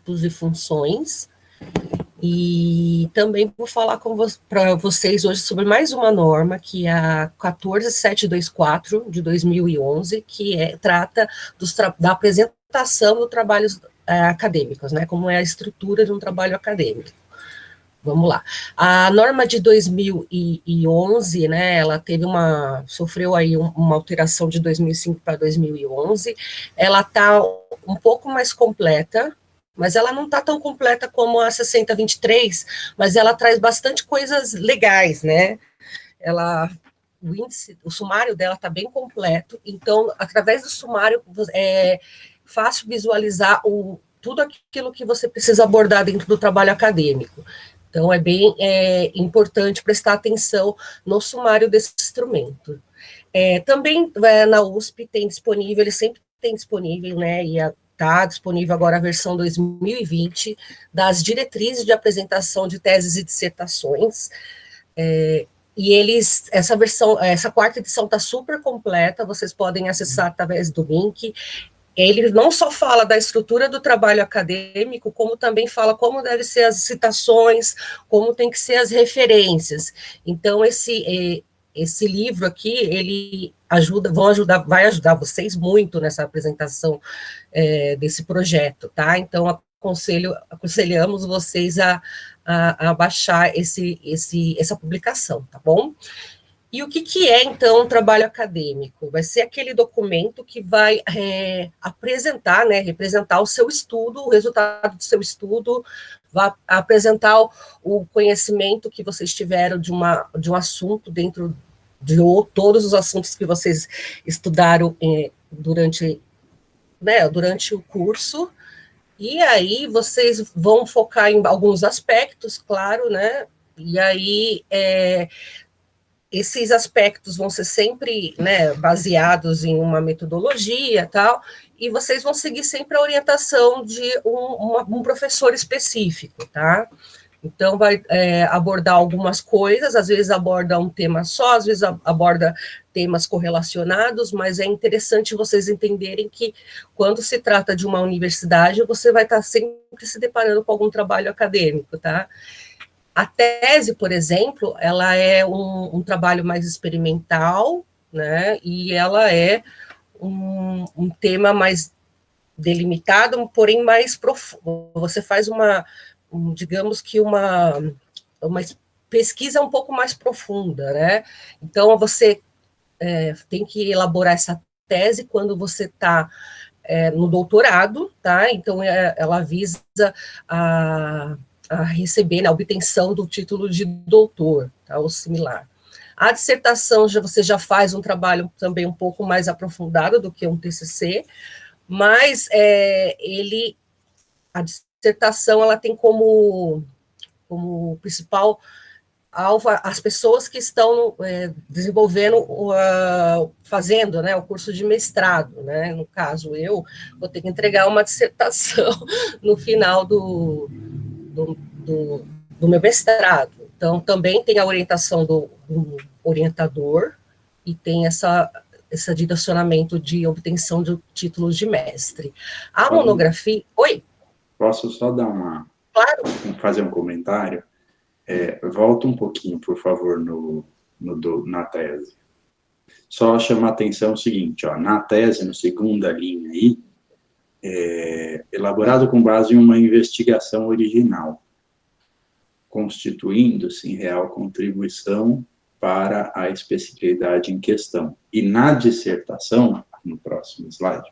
tipos e funções. E também vou falar para vocês hoje sobre mais uma norma, que é a 14724 de 2011, que trata da apresentação dos trabalhos acadêmicos, né, como é a estrutura de um trabalho acadêmico. Vamos lá. A norma de 2011, né, ela sofreu aí uma alteração de 2005 para 2011, ela está um pouco mais completa, mas ela não está tão completa como a 6023, mas ela traz bastante coisas legais, né? O sumário dela está bem completo, então, através do sumário, é fácil visualizar tudo aquilo que você precisa abordar dentro do trabalho acadêmico. Então, é bem importante prestar atenção no sumário desse instrumento. Também na USP tem disponível, ele sempre tem disponível, né, e está disponível agora a versão 2020 das diretrizes de apresentação de teses e dissertações, e essa quarta edição está super completa, vocês podem acessar através do link. Ele não só fala da estrutura do trabalho acadêmico, como também fala como devem ser as citações, como tem que ser as referências. Então, esse livro aqui, ele vai ajudar vocês muito nessa apresentação desse projeto, tá? Então, aconselhamos vocês a baixar essa publicação, tá bom? E o que é, então, um trabalho acadêmico? Vai ser aquele documento que vai apresentar, né, representar o seu estudo, o resultado do seu estudo, vai apresentar o conhecimento que vocês tiveram de um assunto dentro de todos os assuntos que vocês estudaram durante o curso, e aí vocês vão focar em alguns aspectos, claro, né, e aí esses aspectos vão ser sempre, né, baseados em uma metodologia, tal, e vocês vão seguir sempre a orientação de um professor específico, tá? Então, vai abordar algumas coisas, às vezes aborda um tema só, às vezes aborda temas correlacionados, mas é interessante vocês entenderem que, quando se trata de uma universidade, você vai estar sempre se deparando com algum trabalho acadêmico, tá? A tese, por exemplo, ela é um trabalho mais experimental, né, e ela é um tema mais delimitado, porém mais profundo. Você faz digamos que uma pesquisa um pouco mais profunda, né? Então, você tem que elaborar essa tese quando você está no doutorado, tá? Então, ela visa a receber, né, a obtenção do título de doutor, tá, ou similar. A dissertação, você já faz um trabalho também um pouco mais aprofundado do que um TCC, mas a dissertação ela tem como principal alvo as pessoas que estão desenvolvendo, fazendo, né, o curso de mestrado, né? No caso, eu vou ter que entregar uma dissertação no final do meu mestrado. Então, também tem a orientação do orientador e tem esse direcionamento de obtenção de títulos de mestre. A monografia... Oi? Posso só dar Claro. fazer um comentário? Volta um pouquinho, por favor, na tese. Só chamar a atenção o seguinte, ó, na tese, na segunda linha aí, elaborado com base em uma investigação original, constituindo-se em real contribuição para a especificidade em questão. E na dissertação, no próximo slide,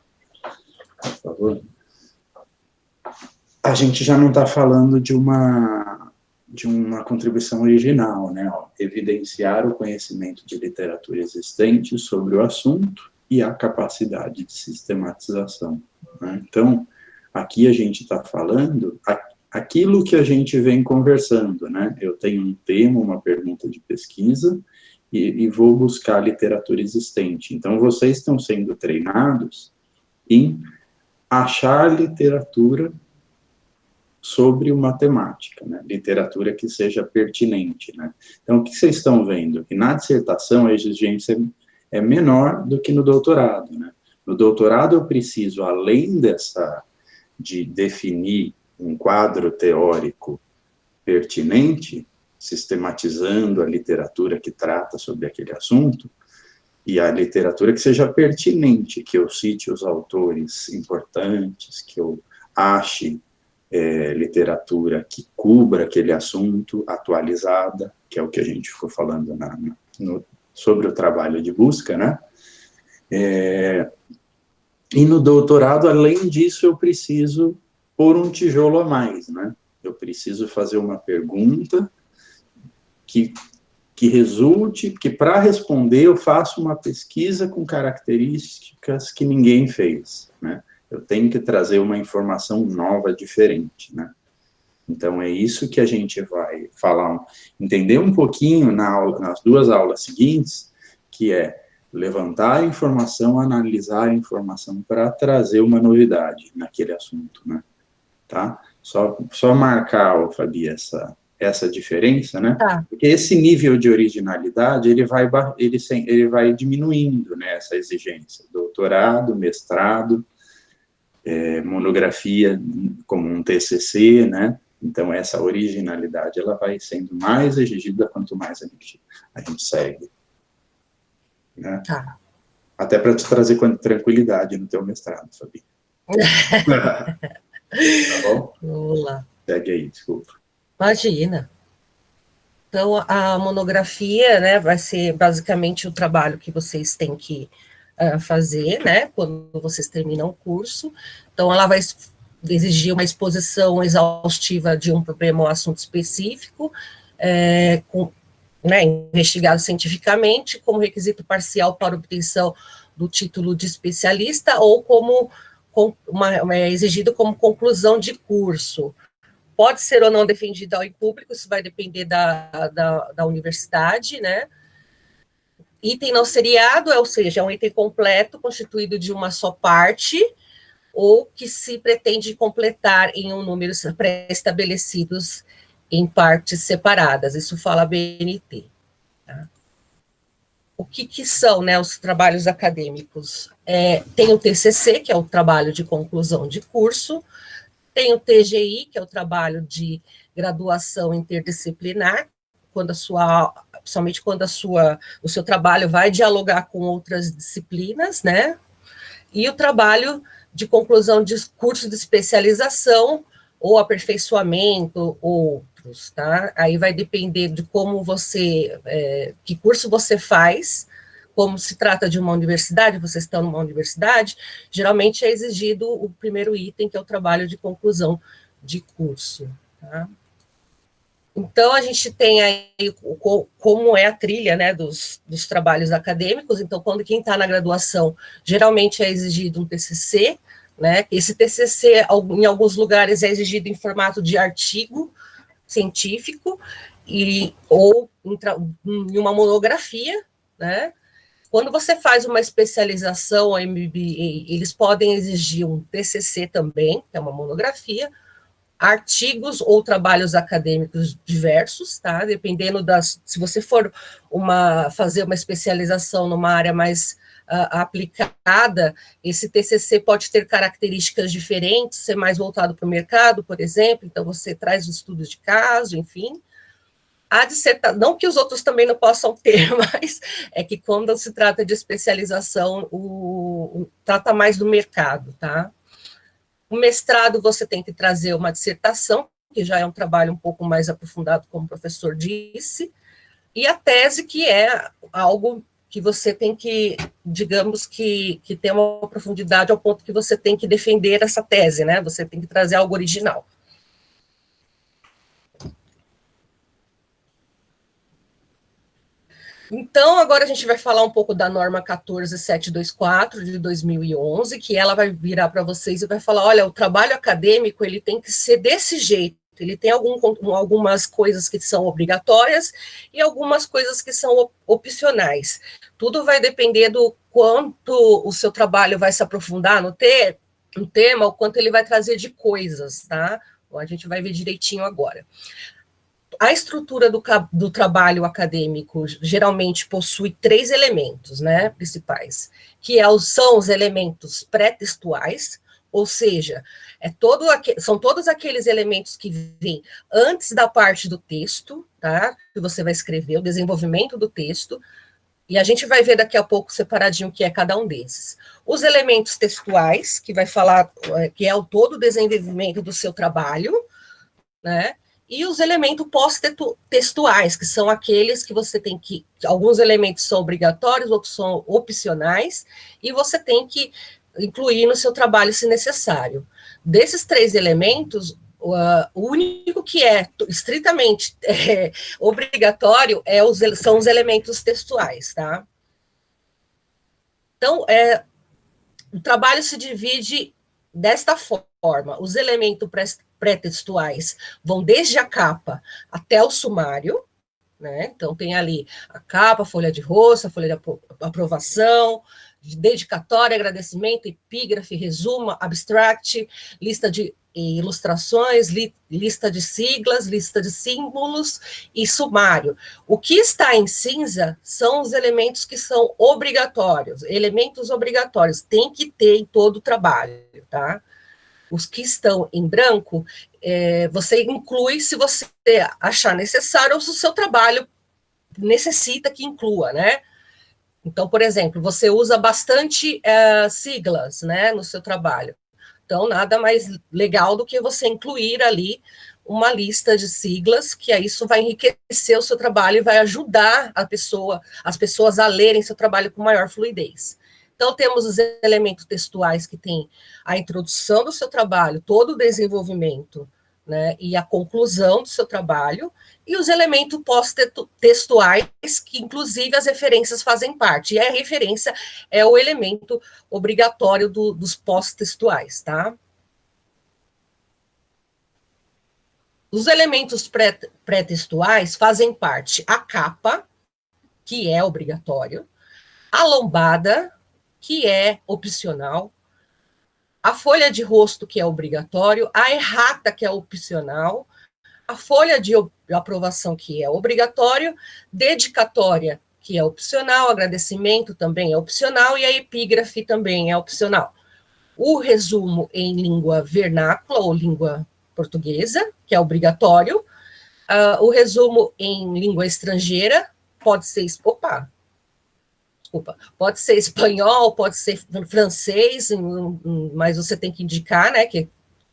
por favor, a gente já não está falando de uma contribuição original, né? Ó, evidenciar o conhecimento de literatura existente sobre o assunto e a capacidade de sistematização, né? Então, aqui a gente está falando aquilo que a gente vem conversando, né? Eu tenho um tema, uma pergunta de pesquisa, e vou buscar literatura existente. Então, vocês estão sendo treinados em achar literatura sobre uma temática, né? Literatura que seja pertinente, né? Então, o que vocês estão vendo? Que na dissertação a exigência é menor do que no doutorado, né? No doutorado eu preciso, além de definir um quadro teórico pertinente, sistematizando a literatura que trata sobre aquele assunto, e a literatura que seja pertinente, que eu cite os autores importantes, que eu ache literatura que cubra aquele assunto, atualizada, que é o que a gente ficou falando sobre o trabalho de busca, né? E no doutorado, além disso, eu preciso pôr um tijolo a mais, né? Eu preciso fazer uma pergunta que resulte, que para responder eu faço uma pesquisa com características que ninguém fez, né? Eu tenho que trazer uma informação nova, diferente, né? Então, é isso que a gente vai falar, entender um pouquinho nas 2 aulas seguintes, que é levantar a informação, analisar a informação para trazer uma novidade naquele assunto, né? Tá? Só marcar, Fabi, essa diferença, né? Tá. Porque esse nível de originalidade, ele vai diminuindo, né, essa exigência. Doutorado, mestrado, monografia como um TCC, né? Então, essa originalidade, ela vai sendo mais exigida quanto mais a gente segue. Né? Tá. Até para te trazer tranquilidade no teu mestrado, Fabi. Tá bom? Vamos lá. Segue aí, desculpa. Imagina. Então, a monografia, né, vai ser basicamente o trabalho que vocês têm que fazer, né, quando vocês terminam o curso. Então, ela vai exigir uma exposição exaustiva de um problema ou assunto específico, investigado cientificamente, como requisito parcial para obtenção do título de especialista, ou exigido como conclusão de curso. Pode ser ou não defendido em público, isso vai depender da universidade, né? Item não seriado, ou seja, é um item completo, constituído de uma só parte, ou que se pretende completar em um número pré-estabelecidos em partes separadas. Isso fala a BNT. Tá? O que são, né, os trabalhos acadêmicos? Tem o TCC, que é o trabalho de conclusão de curso, tem o TGI, que é o trabalho de graduação interdisciplinar, somente quando o seu trabalho vai dialogar com outras disciplinas, né? E o trabalho de conclusão de curso de especialização ou aperfeiçoamento, outros, tá? Aí vai depender de como que curso você faz. Como se trata de uma universidade, vocês estão numa universidade, geralmente é exigido o primeiro item, que é o trabalho de conclusão de curso. Tá? Então, a gente tem aí como é a trilha, né, dos trabalhos acadêmicos. Então, quem está na graduação, geralmente é exigido um TCC, né? Esse TCC, em alguns lugares, é exigido em formato de artigo científico, ou em uma monografia, né? Quando você faz uma especialização, ou MBA, eles podem exigir um TCC também, que é uma monografia, artigos ou trabalhos acadêmicos diversos, tá? Dependendo se você for fazer uma especialização numa área mais aplicada, esse TCC pode ter características diferentes, ser mais voltado para o mercado, por exemplo, então você traz estudos de caso, enfim. A dissertação, não que os outros também não possam ter, mas é que quando se trata de especialização, trata mais do mercado, tá? O mestrado, você tem que trazer uma dissertação, que já é um trabalho um pouco mais aprofundado, como o professor disse, e a tese, que é algo que você tem que, digamos que ter uma profundidade ao ponto que você tem que defender essa tese, né? Você tem que trazer algo original. Então, agora a gente vai falar um pouco da norma 14724 de 2011, que ela vai virar para vocês e vai falar, olha, o trabalho acadêmico, ele tem que ser desse jeito, ele tem algumas coisas que são obrigatórias e algumas coisas que são opcionais. Tudo vai depender do quanto o seu trabalho vai se aprofundar no tema, o quanto ele vai trazer de coisas, tá? Então, a gente vai ver direitinho agora. A estrutura do trabalho acadêmico geralmente possui 3 elementos, né, principais, que são os elementos pré-textuais, ou seja, são todos aqueles elementos que vêm antes da parte do texto, tá? Que você vai escrever, o desenvolvimento do texto, e a gente vai ver daqui a pouco separadinho o que é cada um desses. Os elementos textuais, que vai falar, que é o todo o desenvolvimento do seu trabalho, né? E os elementos pós-textuais, que são aqueles que você tem que... Alguns elementos são obrigatórios, outros são opcionais, e você tem que incluir no seu trabalho se necessário. Desses 3 elementos, o único que é estritamente obrigatório são os elementos textuais, tá? Então, o trabalho se divide desta forma. Os elementos pré-textuais vão desde a capa até o sumário, né? Então, tem ali a capa, a folha de rosto, a folha de aprovação, dedicatória, agradecimento, epígrafe, resumo, abstract, lista de ilustrações, lista de siglas, lista de símbolos e sumário. O que está em cinza são os elementos que são obrigatórios, elementos obrigatórios, tem que ter em todo o trabalho, tá? Os que estão em branco, você inclui se você achar necessário ou se o seu trabalho necessita que inclua, né? Então, por exemplo, você usa bastante siglas, né, no seu trabalho. Então, nada mais legal do que você incluir ali uma lista de siglas, que aí isso vai enriquecer o seu trabalho e vai ajudar as pessoas a lerem seu trabalho com maior fluidez. Então, temos os elementos textuais que tem a introdução do seu trabalho, todo o desenvolvimento, né, e a conclusão do seu trabalho, e os elementos pós-textuais, que inclusive as referências fazem parte, e a referência é o elemento obrigatório dos pós-textuais, tá? Os elementos pré-textuais fazem parte a capa, que é obrigatório, a lombada, que é opcional, a folha de rosto, que é obrigatório, a errata, que é opcional, a folha de aprovação, que é obrigatório, dedicatória, que é opcional, agradecimento também é opcional, e a epígrafe também é opcional. O resumo em língua vernácula ou língua portuguesa, que é obrigatório, o resumo em língua estrangeira, pode ser... pode ser espanhol, pode ser francês, mas você tem que indicar, né, que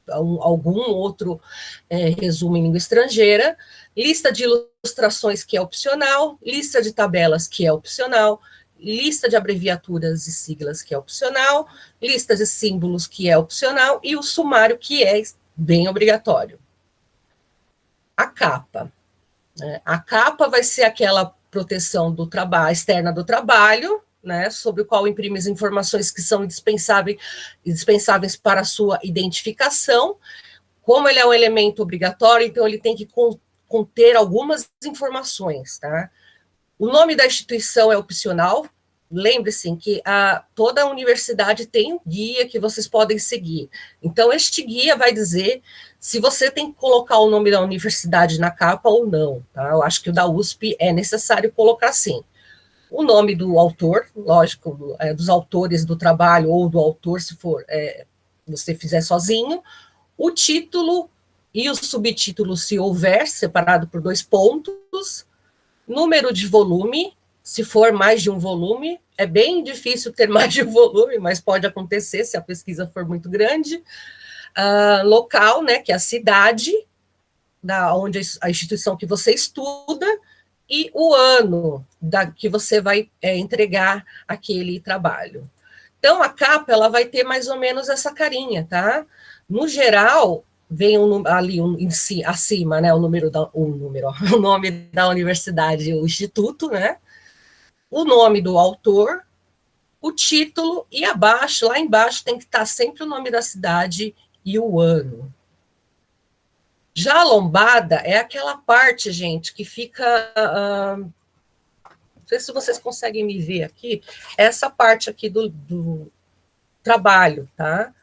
algum outro resumo em língua estrangeira, lista de ilustrações, que é opcional, lista de tabelas, que é opcional, lista de abreviaturas e siglas, que é opcional, lista de símbolos, que é opcional, e o sumário, que é bem obrigatório. A capa. Né? A capa vai ser aquela proteção do trabalho, externa do trabalho, né, sobre o qual imprime as informações que são indispensáveis para a sua identificação. Como ele é um elemento obrigatório, então ele tem que conter algumas informações, tá? O nome da instituição é opcional. Lembre-se que toda a universidade tem um guia que vocês podem seguir. Então, este guia vai dizer se você tem que colocar o nome da universidade na capa ou não, tá? Eu acho que o da USP é necessário colocar sim. O nome do autor, lógico, dos autores do trabalho, ou do autor, se for você fizer sozinho, o título e o subtítulo, se houver, separado por 2 pontos, número de volume, se for mais de um volume, é bem difícil ter mais de um volume, mas pode acontecer se a pesquisa for muito grande, local, né, que é a cidade, onde a instituição que você estuda, e o ano que você vai entregar aquele trabalho. Então, a capa, ela vai ter mais ou menos essa carinha, tá? No geral, vem ali acima, né, o nome da universidade, o instituto, né? O nome do autor, o título, e abaixo, lá embaixo, tem que estar sempre o nome da cidade e o ano. Já a lombada é aquela parte, gente, que fica... não sei se vocês conseguem me ver aqui, essa parte aqui do trabalho, tá?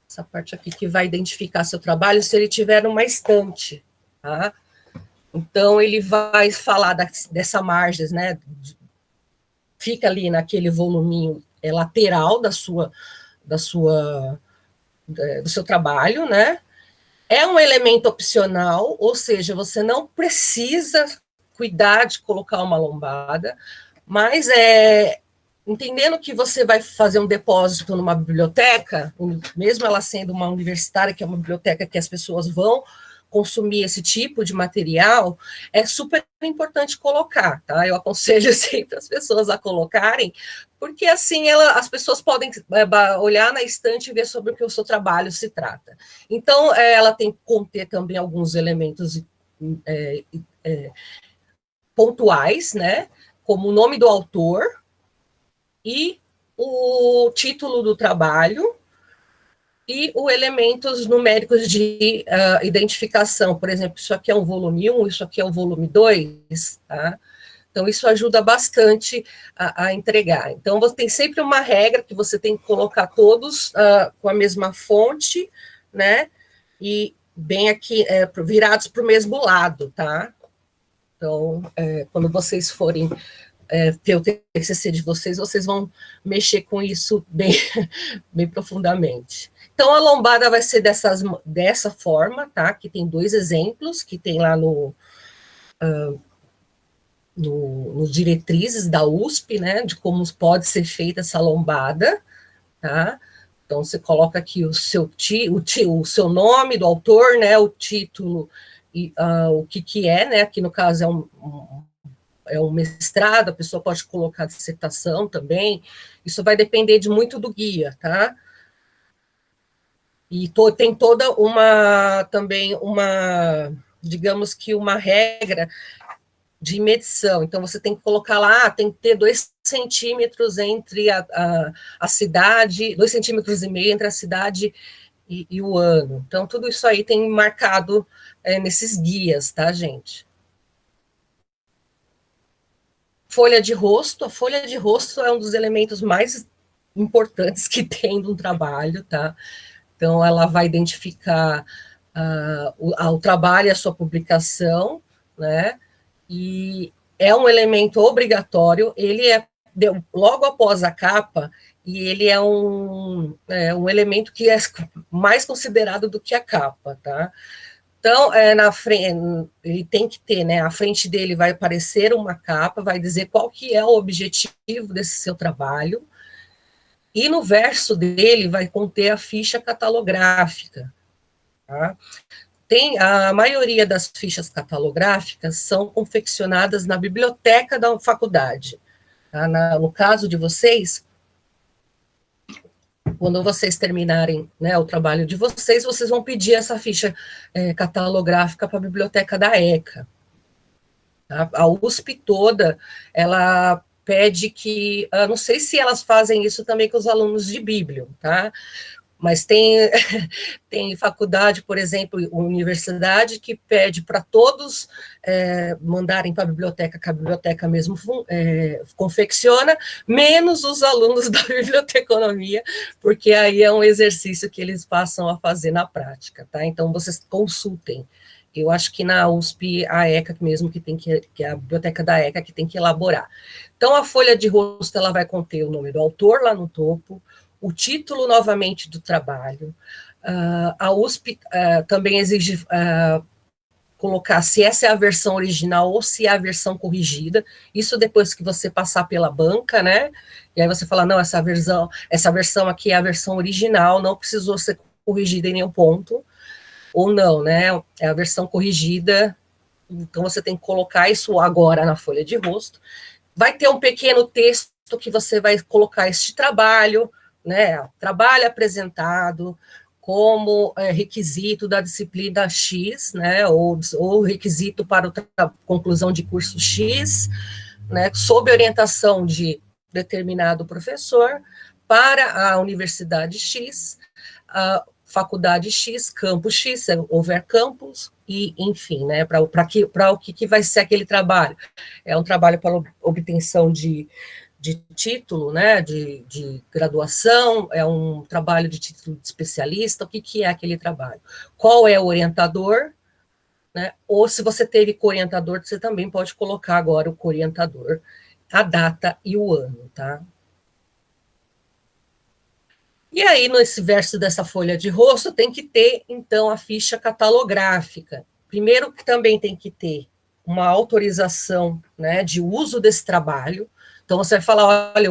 Essa parte aqui que vai identificar seu trabalho se ele tiver numa estante, tá? Então, ele vai falar dessa margem, né? Fica ali naquele voluminho lateral da sua do seu trabalho, né? É um elemento opcional, ou seja, você não precisa cuidar de colocar uma lombada, mas entendendo que você vai fazer um depósito numa biblioteca, mesmo ela sendo uma universitária, que é uma biblioteca que as pessoas vão consumir esse tipo de material, é super importante colocar, tá? Eu aconselho sempre as pessoas a colocarem, porque assim as pessoas podem olhar na estante e ver sobre o que o seu trabalho se trata. Então, ela tem que conter também alguns elementos pontuais, né? Como o nome do autor e o título do trabalho, e os elementos numéricos de identificação. Por exemplo, isso aqui é um volume 1, isso aqui é um volume 2, tá? Então, isso ajuda bastante a entregar. Então, você tem sempre uma regra que você tem que colocar todos com a mesma fonte, né? E bem aqui, virados para o mesmo lado, tá? Então, quando vocês forem ter o TCC de vocês, vocês vão mexer com isso bem, bem profundamente. Então, a lombada vai ser dessa forma, tá? Que tem 2 exemplos, que tem lá nos diretrizes da USP, né? De como pode ser feita essa lombada, tá? Então, você coloca aqui o seu nome do autor, né? O título e o que é, né? Aqui no caso é um mestrado, a pessoa pode colocar dissertação também, isso vai depender muito do guia, tá? E tem toda digamos que uma regra de medição, então você tem que colocar lá, tem que ter 2 centímetros entre a cidade, 2,5 centímetros entre a cidade e o ano. Então, tudo isso aí tem marcado nesses guias, tá, gente? Folha de rosto, a folha de rosto é um dos elementos mais importantes que tem no trabalho, tá? Então, ela vai identificar o trabalho e a sua publicação, né? E é um elemento obrigatório, ele logo após a capa, e ele é um elemento que é mais considerado do que a capa, tá? Então, na frente, ele tem que ter, né? A frente dele vai aparecer uma capa, vai dizer qual que é o objetivo desse seu trabalho, e no verso dele vai conter a ficha catalográfica, tá? A maioria das fichas catalográficas são confeccionadas na biblioteca da faculdade. Tá? No caso de vocês, quando vocês terminarem, né, o trabalho de vocês, vocês vão pedir essa ficha catalográfica para a biblioteca da ECA. Tá? A USP toda, ela pede que, não sei se elas fazem isso também com os alunos de Bíblio, tá? Mas tem faculdade, por exemplo, universidade, que pede para todos mandarem para a biblioteca, que a biblioteca mesmo confecciona, menos os alunos da biblioteconomia, porque aí é um exercício que eles passam a fazer na prática, tá? Então, vocês consultem. Eu acho que na USP, a ECA mesmo, que é a biblioteca da ECA, que tem que elaborar. Então, a folha de rosto, ela vai conter o nome do autor lá no topo, o título, novamente, do trabalho. A USP também exige colocar se essa é a versão original ou se é a versão corrigida, isso depois que você passar pela banca, né? E aí você fala, não, essa versão aqui é a versão original, não precisou ser corrigida em nenhum ponto, ou não, né? É a versão corrigida, então você tem que colocar isso agora na folha de rosto. Vai ter um pequeno texto que você vai colocar este trabalho, né? Trabalho apresentado como requisito da disciplina X, né? Ou requisito para a conclusão de curso X, né? Sob orientação de determinado professor, para a Universidade X, a Faculdade X, Campus X, se houver campus, e enfim, né, para o que vai ser aquele trabalho. É um trabalho para obtenção de título, né, de graduação, é um trabalho de título de especialista, o que é aquele trabalho? Qual é o orientador, né, ou se você teve co-orientador, você também pode colocar agora o co-orientador, a data e o ano, tá? E aí, nesse verso dessa folha de rosto, tem que ter, então, a ficha catalográfica. Primeiro, que também tem que ter uma autorização, né, de uso desse trabalho. Então, você vai falar, olha,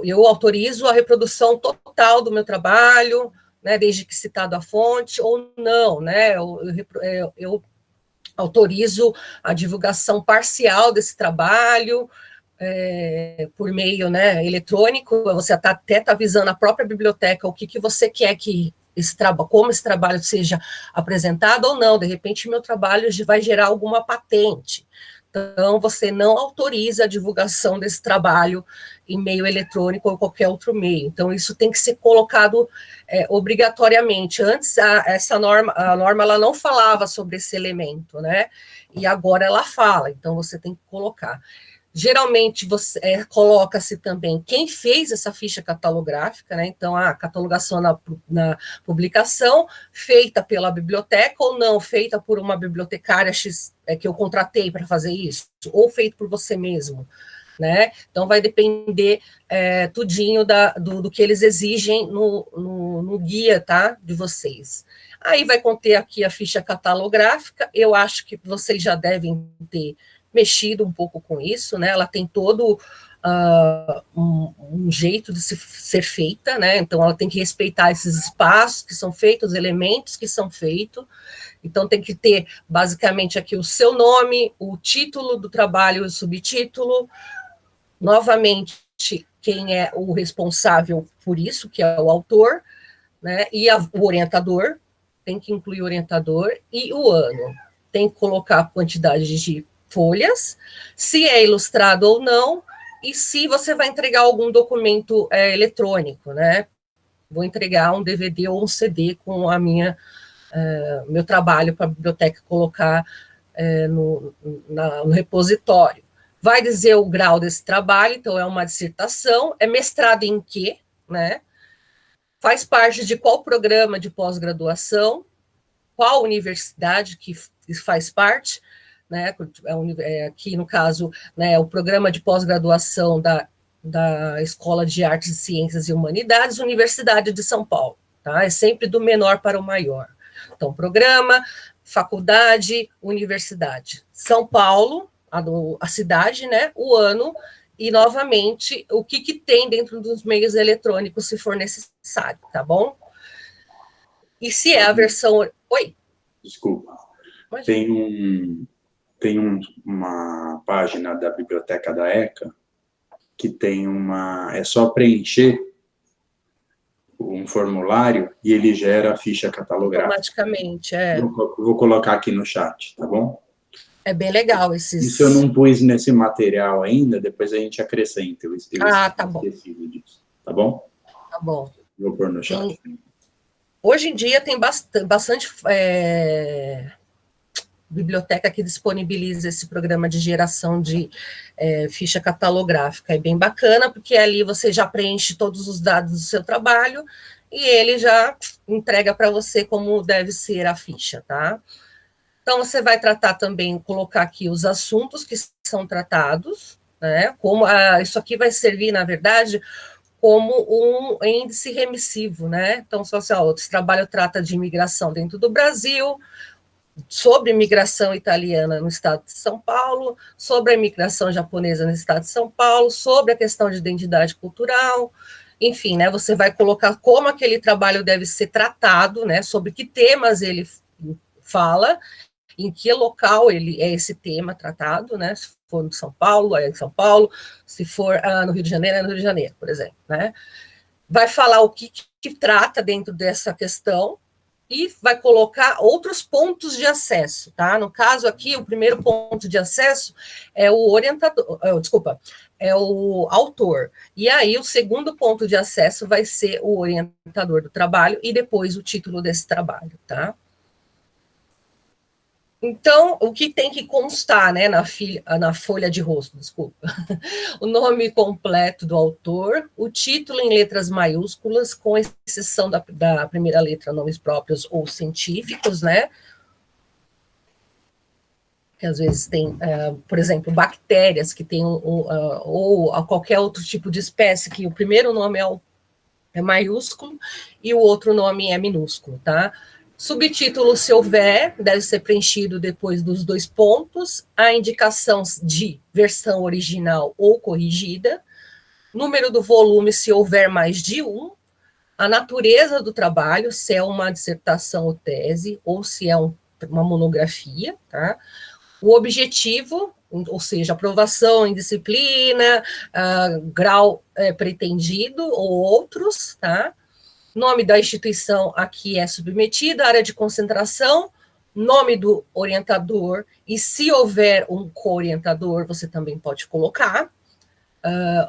eu autorizo a reprodução total do meu trabalho, né, desde que citado a fonte, ou não, né, eu autorizo a divulgação parcial desse trabalho, por meio, né, eletrônico. Você até está avisando a própria biblioteca o que você quer que como esse trabalho seja apresentado ou não. De repente, meu trabalho vai gerar alguma patente. Então, você não autoriza a divulgação desse trabalho em meio eletrônico ou qualquer outro meio. Então, isso tem que ser colocado obrigatoriamente. Antes, a norma ela não falava sobre esse elemento, né? E agora ela fala, então você tem que colocar. Geralmente, coloca-se também quem fez essa ficha catalográfica, né? Então, a catalogação na publicação, feita pela biblioteca ou não, feita por uma bibliotecária X, que eu contratei para fazer isso, ou feito por você mesmo, né? Então, vai depender tudinho do que eles exigem no guia, tá? De vocês. Aí vai conter aqui a ficha catalográfica. Eu acho que vocês já devem ter mexido um pouco com isso, né? Ela tem todo um jeito de ser feita, né? Então, ela tem que respeitar esses espaços que são feitos, os elementos que são feitos. Então, tem que ter, basicamente, aqui o seu nome, o título do trabalho e o subtítulo. Novamente, quem é o responsável por isso, que é o autor, né? E o orientador, tem que incluir o orientador, e o ano. Tem que colocar a quantidade de folhas, se é ilustrado ou não, e se você vai entregar algum documento eletrônico, né? Vou entregar um DVD ou um CD com meu trabalho para a biblioteca colocar no repositório. Vai dizer o grau desse trabalho, então é uma dissertação, é mestrado em quê, né? Faz parte de qual programa de pós-graduação, qual universidade que faz parte, né? Aqui, no caso, né, o programa de pós-graduação da Escola de Artes, Ciências e Humanidades, Universidade de São Paulo, tá? É sempre do menor para o maior. Então, programa, faculdade, universidade. São Paulo, a cidade, né? O ano, e, novamente, o que tem dentro dos meios eletrônicos, se for necessário, tá bom? E se é a versão... Oi? Desculpa. Tem uma página da biblioteca da ECA que tem é só preencher um formulário e ele gera a ficha catalográfica. Automaticamente, Vou colocar aqui no chat, tá bom? É bem legal esses... Isso eu não pus nesse material ainda, depois a gente acrescenta. Tá bom. Esquecido disso, tá bom? Tá bom. Vou pôr no chat. Hoje em dia tem bastante biblioteca que disponibiliza esse programa de geração de ficha catalográfica. É bem bacana, porque ali você já preenche todos os dados do seu trabalho e ele já entrega para você como deve ser a ficha, tá? Então, você vai tratar também, colocar aqui os assuntos que são tratados, né? Isso aqui vai servir, na verdade, como um índice remissivo, né? Então, esse trabalho trata de imigração dentro do Brasil, sobre imigração italiana no estado de São Paulo, sobre a imigração japonesa no estado de São Paulo, sobre a questão de identidade cultural, enfim, né? Você vai colocar como aquele trabalho deve ser tratado, né? Sobre que temas ele fala, em que local é esse tema tratado, né? Se for no São Paulo, é em São Paulo, se for no Rio de Janeiro, é no Rio de Janeiro, por exemplo, né? Vai falar o que trata dentro dessa questão e vai colocar outros pontos de acesso, tá? No caso aqui, o primeiro ponto de acesso é o orientador, é o autor. E aí, o segundo ponto de acesso vai ser o orientador do trabalho e depois o título desse trabalho, tá? Então, o que tem que constar, né, na folha de rosto, desculpa, o nome completo do autor, o título em letras maiúsculas, com exceção da primeira letra, nomes próprios ou científicos, né, que às vezes tem, por exemplo, bactérias que tem ou qualquer outro tipo de espécie que o primeiro nome é é maiúsculo e o outro nome é minúsculo, tá? Subtítulo, se houver, deve ser preenchido depois dos 2 pontos, a indicação de versão original ou corrigida, número do volume, se houver mais de um, a natureza do trabalho, se é uma dissertação ou tese, ou se é uma monografia, tá? O objetivo, ou seja, aprovação em disciplina, grau pretendido ou outros, tá? Nome da instituição a que é submetida, área de concentração, nome do orientador, e se houver um co-orientador, você também pode colocar.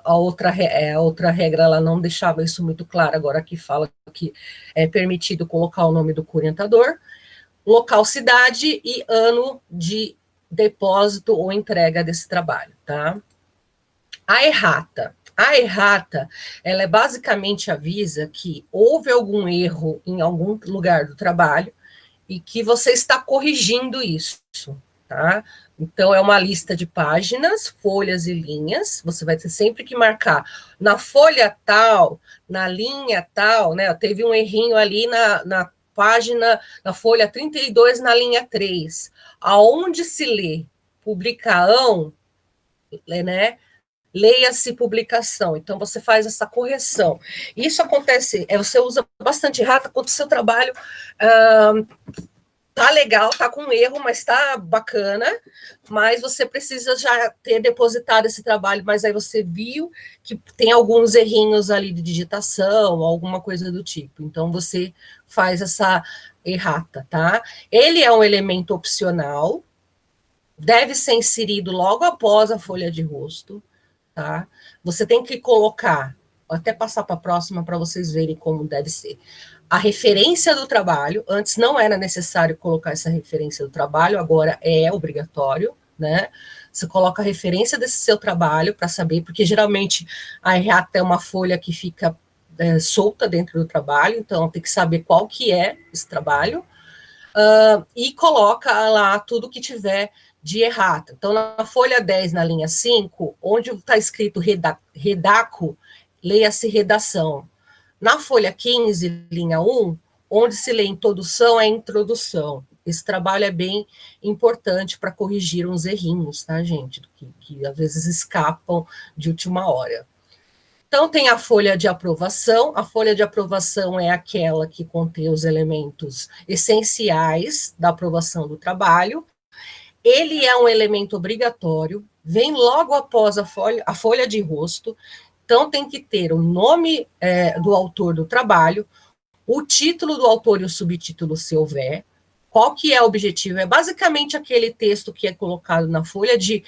A outra regra, ela não deixava isso muito claro, agora aqui fala que é permitido colocar o nome do co-orientador, local, cidade e ano de depósito ou entrega desse trabalho, tá? A errata, ela basicamente avisa que houve algum erro em algum lugar do trabalho e que você está corrigindo isso, tá? Então, é uma lista de páginas, folhas e linhas, você vai ter sempre que marcar na folha tal, na linha tal, né? Teve um errinho ali na página, na folha 32, na linha 3. Aonde se lê publicação, né? Leia-se publicação. Então, você faz essa correção. Isso acontece, você usa bastante errata quando o seu trabalho tá legal, tá com erro, mas tá bacana, mas você precisa já ter depositado esse trabalho, mas aí você viu que tem alguns errinhos ali de digitação, alguma coisa do tipo. Então, você faz essa errata, tá? Ele é um elemento opcional, deve ser inserido logo após a folha de rosto, tá? Você tem que colocar, vou até passar para a próxima para vocês verem como deve ser. A referência do trabalho, antes não era necessário colocar essa referência do trabalho, agora é obrigatório, né? Você coloca a referência desse seu trabalho para saber, porque geralmente a errata é uma folha que fica solta dentro do trabalho, então tem que saber qual que é esse trabalho, e coloca lá tudo que tiver de errata. Então, na folha 10, na linha 5, onde está escrito redaco, leia-se redação. Na folha 15, linha 1, onde se lê introdução, é introdução. Esse trabalho é bem importante para corrigir uns errinhos, tá, gente? Que às vezes escapam de última hora. Então, tem a folha de aprovação. A folha de aprovação é aquela que contém os elementos essenciais da aprovação do trabalho. Ele é um elemento obrigatório, vem logo após a folha de rosto. Então, tem que ter o nome do autor do trabalho, o título do autor e o subtítulo, se houver. Qual que é o objetivo? É basicamente aquele texto que é colocado na folha de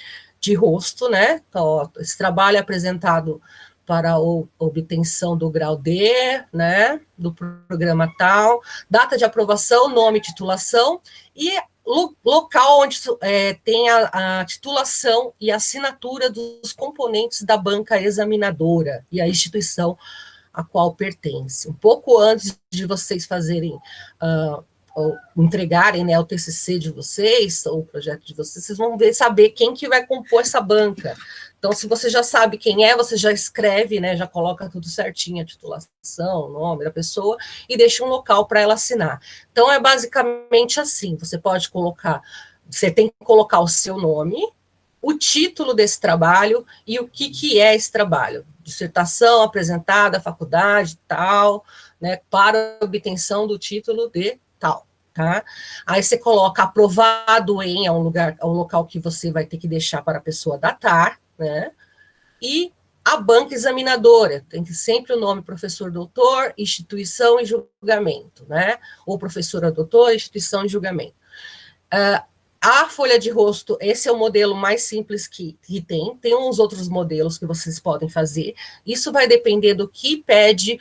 rosto, né? Então, ó, esse trabalho é apresentado para a obtenção do grau D, né, do programa tal, data de aprovação, nome, titulação, e local onde tem a titulação e assinatura dos componentes da banca examinadora e a instituição a qual pertence. Um pouco antes de vocês fazerem, ou entregarem, né, o TCC de vocês, ou o projeto de vocês, vocês vão saber quem que vai compor essa banca. Então, se você já sabe quem é, você já escreve, né, já coloca tudo certinho, a titulação, o nome da pessoa, e deixa um local para ela assinar. Então, é basicamente assim, você pode colocar, você tem que colocar o seu nome, o título desse trabalho e o que é esse trabalho. Dissertação apresentada à faculdade, tal, né, para obtenção do título de tal. Tá? Aí você coloca aprovado em, é um local que você vai ter que deixar para a pessoa datar, né? E a banca examinadora, tem que sempre o nome professor doutor, instituição e julgamento, né? Ou professora doutor, instituição e julgamento. A folha de rosto, esse é o modelo mais simples que tem uns outros modelos que vocês podem fazer, isso vai depender do que pede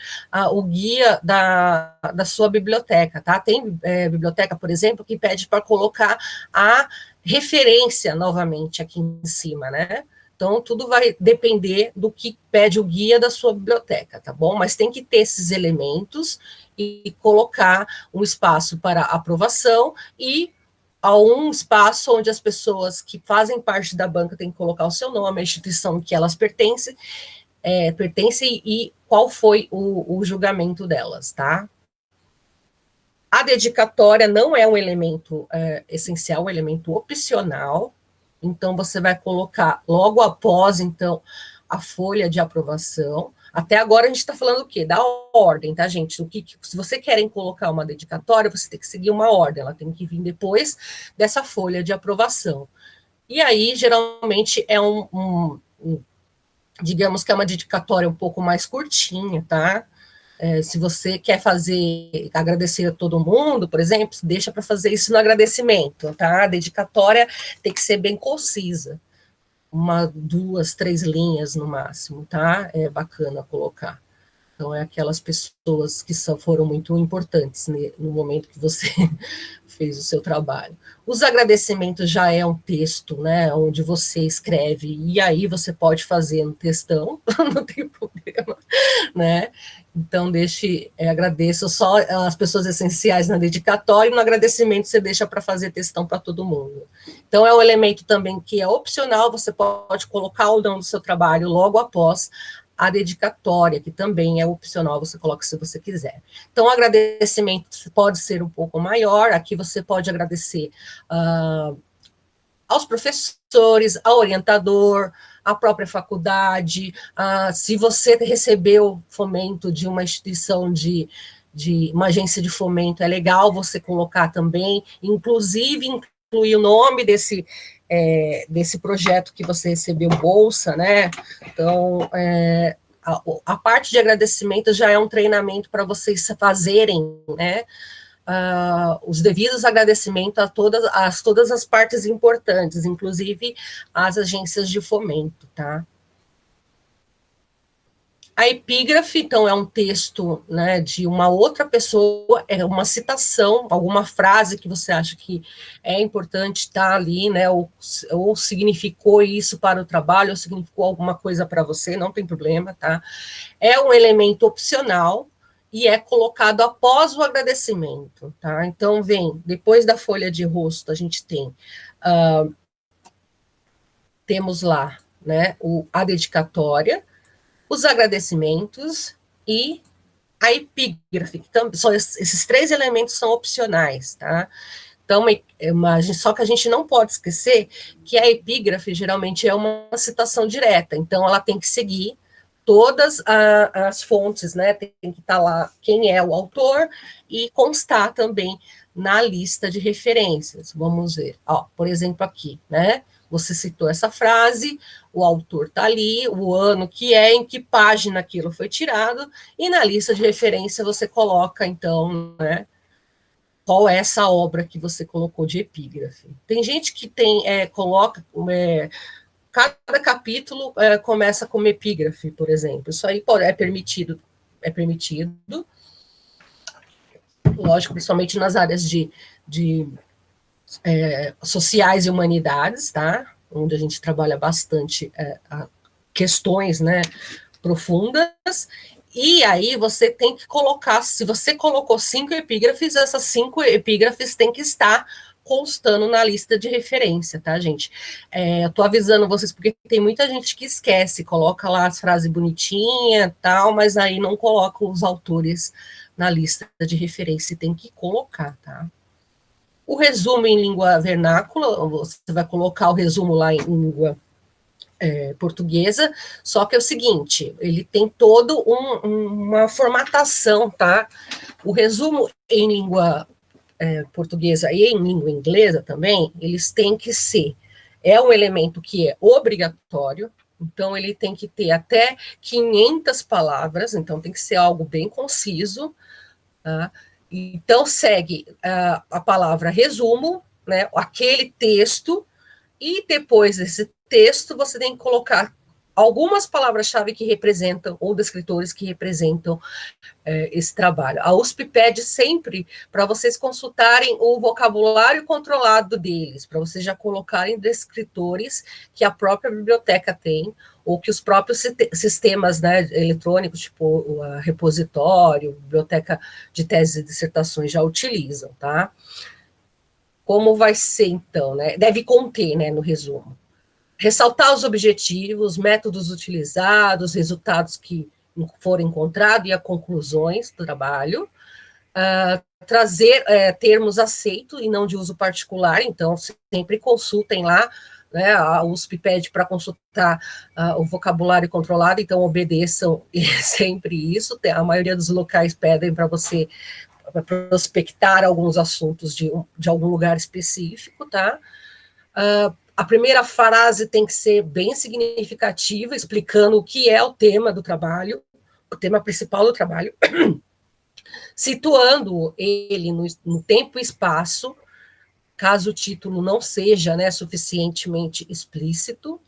o guia da sua biblioteca, tá? Tem biblioteca, por exemplo, que pede para colocar a referência novamente aqui em cima, né? Então, tudo vai depender do que pede o guia da sua biblioteca, tá bom? Mas tem que ter esses elementos e colocar um espaço para aprovação e a um espaço onde as pessoas que fazem parte da banca têm que colocar o seu nome, a instituição que elas pertencem e qual foi o julgamento delas, tá? A dedicatória não é um elemento essencial, é um elemento opcional, então você vai colocar logo após, então, a folha de aprovação. Até agora a gente está falando o quê? Da ordem, tá, gente? Se você querem colocar uma dedicatória, você tem que seguir uma ordem, ela tem que vir depois dessa folha de aprovação. E aí, geralmente, é digamos que é uma dedicatória um pouco mais curtinha, tá? Se você quer agradecer a todo mundo, por exemplo, deixa para fazer isso no agradecimento, tá? A dedicatória tem que ser bem concisa. 1, 2, 3 linhas no máximo, tá? É bacana colocar. Então, é aquelas pessoas que foram muito importantes no momento que você fez o seu trabalho. Os agradecimentos já é um texto, né, onde você escreve, e aí você pode fazer no textão, não tem problema, né? Então, agradeço só as pessoas essenciais na dedicatória, e no agradecimento você deixa para fazer textão para todo mundo. Então, é um elemento também que é opcional, você pode colocar o nome do seu trabalho logo após a dedicatória, que também é opcional, você coloca se você quiser. Então, o agradecimento pode ser um pouco maior, aqui você pode agradecer aos professores, ao orientador, à própria faculdade, se você recebeu fomento de uma instituição de uma agência de fomento, é legal você colocar também, inclusive incluir o nome desse projeto que você recebeu bolsa, né? Então, a parte de agradecimento já é um treinamento para vocês fazerem, né? Os devidos agradecimentos a todas as partes importantes, inclusive as agências de fomento, tá? A epígrafe, então, é um texto, né, de uma outra pessoa, é uma citação, alguma frase que você acha que é importante estar ali, né, ou significou isso para o trabalho, ou significou alguma coisa para você, não tem problema, tá? É um elemento opcional e é colocado após o agradecimento, tá? Então, depois da folha de rosto, a gente temos lá, né, a dedicatória, os agradecimentos e a epígrafe. Então, esses 3 elementos são opcionais, tá? Então, só que a gente não pode esquecer que a epígrafe geralmente é uma citação direta, então ela tem que seguir todas as fontes, né? Tem que estar lá quem é o autor e constar também na lista de referências. Vamos ver, por exemplo, aqui, né? Você citou essa frase, o autor está ali, o ano que em que página aquilo foi tirado, e na lista de referência você coloca, então, né, qual é essa obra que você colocou de epígrafe. Tem gente que coloca, cada capítulo começa com uma epígrafe, por exemplo. Isso aí é permitido, lógico, principalmente nas áreas de sociais e humanidades, tá? Onde a gente trabalha bastante questões, né, profundas, e aí você tem que colocar, se você colocou 5 epígrafes, essas 5 epígrafes têm que estar constando na lista de referência, tá, gente? Eu tô avisando vocês, porque tem muita gente que esquece, coloca lá as frases bonitinhas, tal, mas aí não coloca os autores na lista de referência, tem que colocar, tá? O resumo em língua vernácula, você vai colocar o resumo lá em língua portuguesa, só que é o seguinte, ele tem todo uma formatação, tá? O resumo em língua portuguesa e em língua inglesa também, eles têm que ser, um elemento que é obrigatório, então ele tem que ter até 500 palavras, então tem que ser algo bem conciso, tá? Então, segue a palavra resumo, né, aquele texto, e depois desse texto você tem que colocar algumas palavras-chave que representam, ou descritores que representam esse trabalho. A USP pede sempre para vocês consultarem o vocabulário controlado deles, para vocês já colocarem descritores que a própria biblioteca tem, ou que os próprios sistemas, né, eletrônicos, tipo o repositório, biblioteca de teses e dissertações já utilizam, tá? Como vai ser, então, né? Deve conter, né, no resumo. Ressaltar os objetivos, métodos utilizados, resultados que for encontrado e as conclusões do trabalho, trazer termos aceitos e não de uso particular, então sempre consultem lá, né, a USP pede para consultar o vocabulário controlado, então obedeçam sempre isso, a maioria dos locais pedem para você prospectar alguns assuntos de algum lugar específico, tá? A primeira frase tem que ser bem significativa, explicando o que é o tema do trabalho, o tema principal do trabalho, situando ele no tempo e espaço, caso o título não seja, né, suficientemente explícito.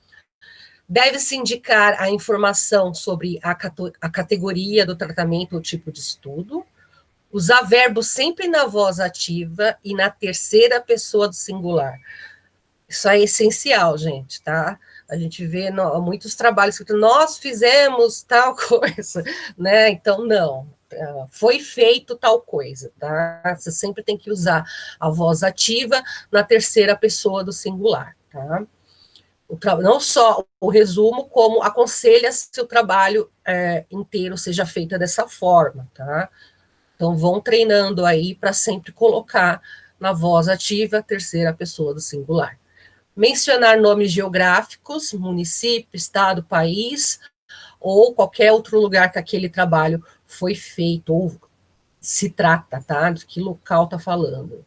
Deve-se indicar a informação sobre a categoria do tratamento ou tipo de estudo. Usar verbo sempre na voz ativa e na terceira pessoa do singular. Isso é essencial, gente, tá? A gente vê muitos trabalhos que nós fizemos tal coisa, né? Então, não. Foi feito tal coisa, tá? Você sempre tem que usar a voz ativa na terceira pessoa do singular, tá? Não só o resumo, como aconselha se o trabalho inteiro seja feito dessa forma, tá? Então, vão treinando aí para sempre colocar na voz ativa, terceira pessoa do singular. Mencionar nomes geográficos, município, estado, país, ou qualquer outro lugar que aquele trabalho foi feito, ou se trata, tá? De que local está falando.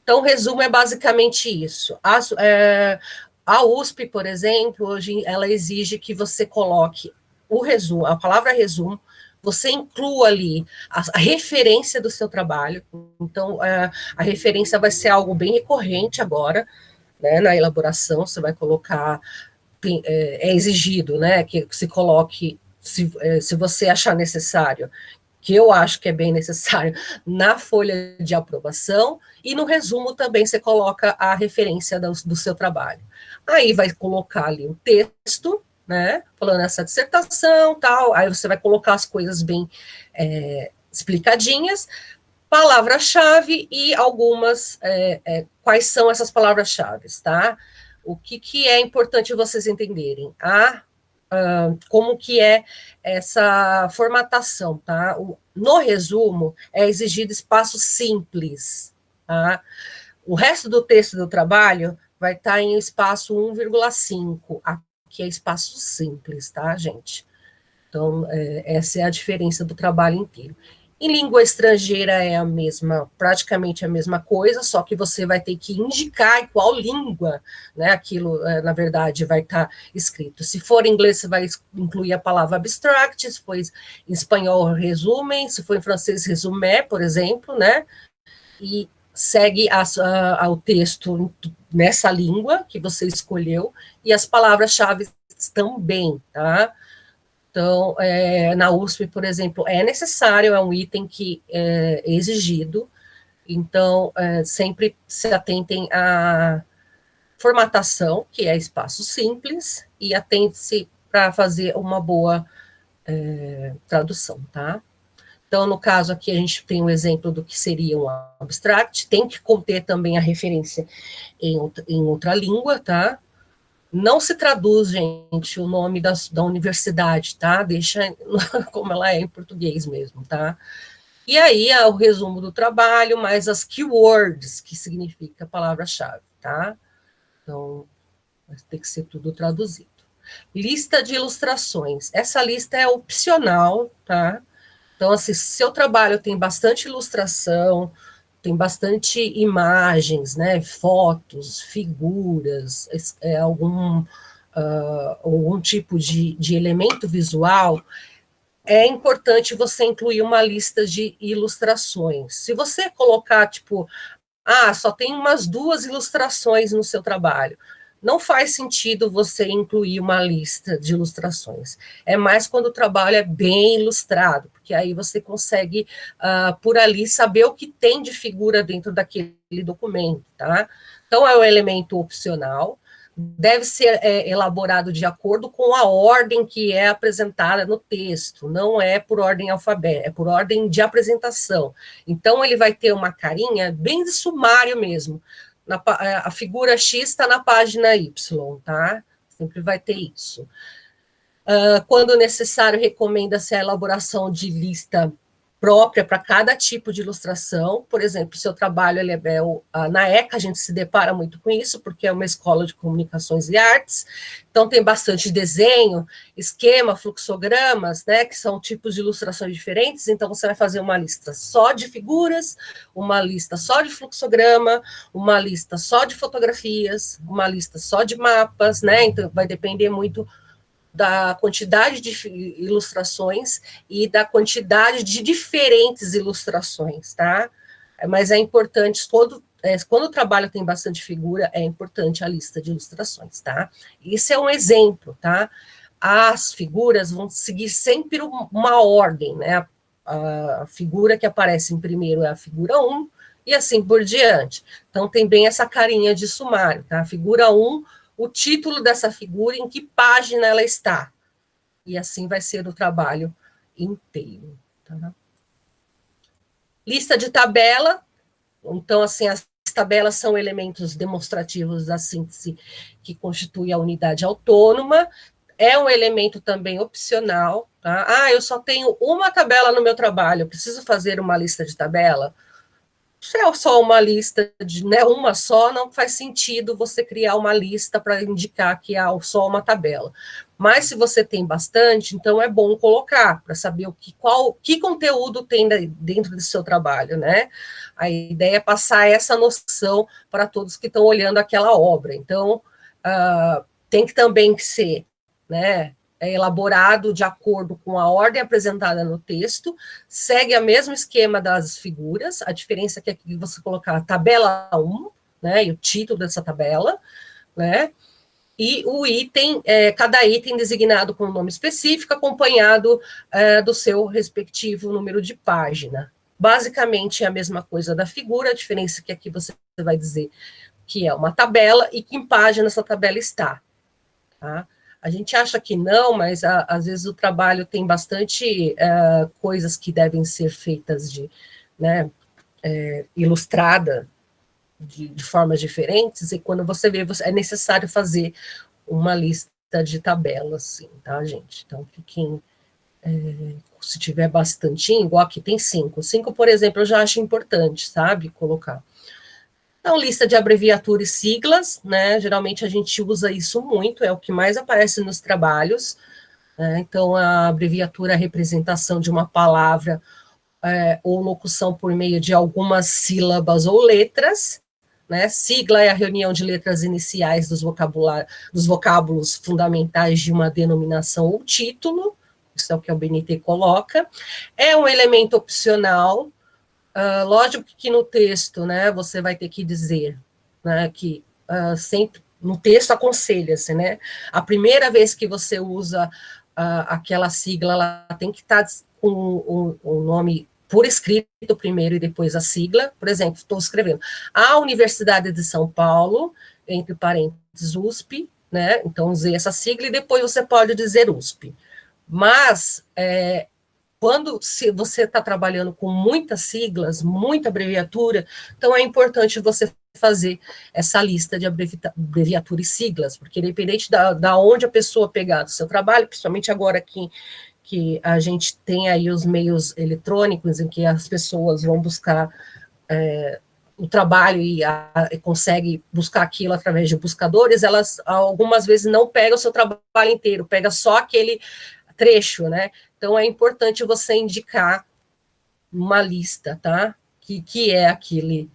Então, o resumo é basicamente isso. A USP, por exemplo, hoje ela exige que você coloque o resumo, a palavra resumo, você inclua ali a referência do seu trabalho. Então, a referência vai ser algo bem recorrente agora, né, na elaboração. Você vai colocar, é exigido, né, que se coloque, se você achar necessário, que eu acho que é bem necessário, na folha de aprovação, e no resumo também você coloca a referência do seu trabalho. Aí vai colocar ali o texto, né, falando essa dissertação, tal, aí você vai colocar as coisas bem explicadinhas, palavra-chave e algumas, quais são essas palavras-chave, tá? O que é importante vocês entenderem? Como que é essa formatação, tá? No resumo, é exigido espaço simples, tá? O resto do texto do trabalho vai estar em espaço 1,5, aqui é espaço simples, tá, gente? Então, essa é a diferença do trabalho inteiro. Em língua estrangeira é praticamente a mesma coisa, só que você vai ter que indicar em qual língua, né, aquilo, na verdade, vai estar escrito. Se for em inglês, você vai incluir a palavra abstract, se for em espanhol, resumen, se for em francês, résumé, por exemplo, né, e segue o texto nessa língua que você escolheu, e as palavras-chave também, tá? Então, na USP, por exemplo, é necessário, é um item que é exigido, então, sempre se atentem à formatação, que é espaço simples, e atente-se para fazer uma boa tradução, tá? Então, no caso aqui, a gente tem um exemplo do que seria um abstract, tem que conter também a referência em outra língua, tá? Não se traduz, gente, o nome da universidade, tá? Deixa como ela é em português mesmo, tá? E aí, o resumo do trabalho, mais as keywords, que significa a palavra-chave, tá? Então, vai ter que ser tudo traduzido. Lista de ilustrações. Essa lista é opcional, tá? Então, assim, seu trabalho tem bastante ilustração, tem bastante imagens, né, fotos, figuras, algum tipo de elemento visual, é importante você incluir uma lista de ilustrações. Se você colocar, tipo, só tem umas 2 ilustrações no seu trabalho, não faz sentido você incluir uma lista de ilustrações. É mais quando o trabalho é bem ilustrado, porque aí você consegue, por ali, saber o que tem de figura dentro daquele documento, tá? Então, é um elemento opcional, deve ser elaborado de acordo com a ordem que é apresentada no texto, não é por ordem alfabética, é por ordem de apresentação. Então, ele vai ter uma carinha bem de sumário mesmo. A figura X está na página Y, tá? Sempre vai ter isso. Quando necessário, recomenda-se a elaboração de lista própria para cada tipo de ilustração. Por exemplo, seu trabalho, na ECA, a gente se depara muito com isso, porque é uma escola de comunicações e artes, então tem bastante desenho, esquema, fluxogramas, né, que são tipos de ilustrações diferentes, então você vai fazer uma lista só de figuras, uma lista só de fluxograma, uma lista só de fotografias, uma lista só de mapas, né, então vai depender muito da quantidade de ilustrações e da quantidade de diferentes ilustrações, tá? Mas é importante, quando o trabalho tem bastante figura, é importante a lista de ilustrações, tá? Isso é um exemplo, tá? As figuras vão seguir sempre uma ordem, né? A figura que aparece em primeiro é a figura 1, e assim por diante. Então, tem bem essa carinha de sumário, tá? A figura 1, o título dessa figura, em que página ela está. E assim vai ser o trabalho inteiro. Tá? Lista de tabela. Então, assim, as tabelas são elementos demonstrativos da síntese que constitui a unidade autônoma. É um elemento também opcional. Tá? Eu só tenho uma tabela no meu trabalho, eu preciso fazer uma lista de tabela? Se é só uma lista, uma só, não faz sentido você criar uma lista para indicar que há só uma tabela. Mas se você tem bastante, então é bom colocar, para saber que conteúdo tem dentro do seu trabalho, né? A ideia é passar essa noção para todos que estão olhando aquela obra. Então, tem que também ser, né, elaborado de acordo com a ordem apresentada no texto, segue o mesmo esquema das figuras, a diferença é que aqui você colocar a tabela 1, né, e o título dessa tabela, né, e o item, cada item designado com um nome específico, acompanhado do seu respectivo número de página. Basicamente é a mesma coisa da figura, a diferença é que aqui você vai dizer que é uma tabela e que em página essa tabela está, tá? A gente acha que não, mas às vezes o trabalho tem bastante coisas que devem ser feitas ilustrada de formas diferentes, e quando você vê, é necessário fazer uma lista de tabelas, assim, tá, gente? Então, fiquem, se tiver bastante, igual aqui tem 5. 5, por exemplo, eu já acho importante, sabe, colocar. Então, lista de abreviatura e siglas, né? Geralmente a gente usa isso muito, é o que mais aparece nos trabalhos, né? Então, a abreviatura é a representação de uma palavra ou locução por meio de algumas sílabas ou letras, né? Sigla é a reunião de letras iniciais dos vocábulos fundamentais de uma denominação ou título, isso é o que o BNT coloca. É um elemento opcional. Lógico que no texto, né, você vai ter que dizer, né, que sempre no texto aconselha-se, né, a primeira vez que você usa aquela sigla, ela tem que estar com o nome por escrito primeiro e depois a sigla. Por exemplo, estou escrevendo a Universidade de São Paulo, entre parênteses USP, né, então usei essa sigla e depois você pode dizer USP. Mas quando você está trabalhando com muitas siglas, muita abreviatura, então é importante você fazer essa lista de abreviatura e siglas, porque independente da onde a pessoa pegar do seu trabalho, principalmente agora que a gente tem aí os meios eletrônicos em que as pessoas vão buscar o trabalho e consegue buscar aquilo através de buscadores, elas algumas vezes não pegam o seu trabalho inteiro, pega só aquele trecho, né? Então, é importante você indicar uma lista, tá? Que é aquele,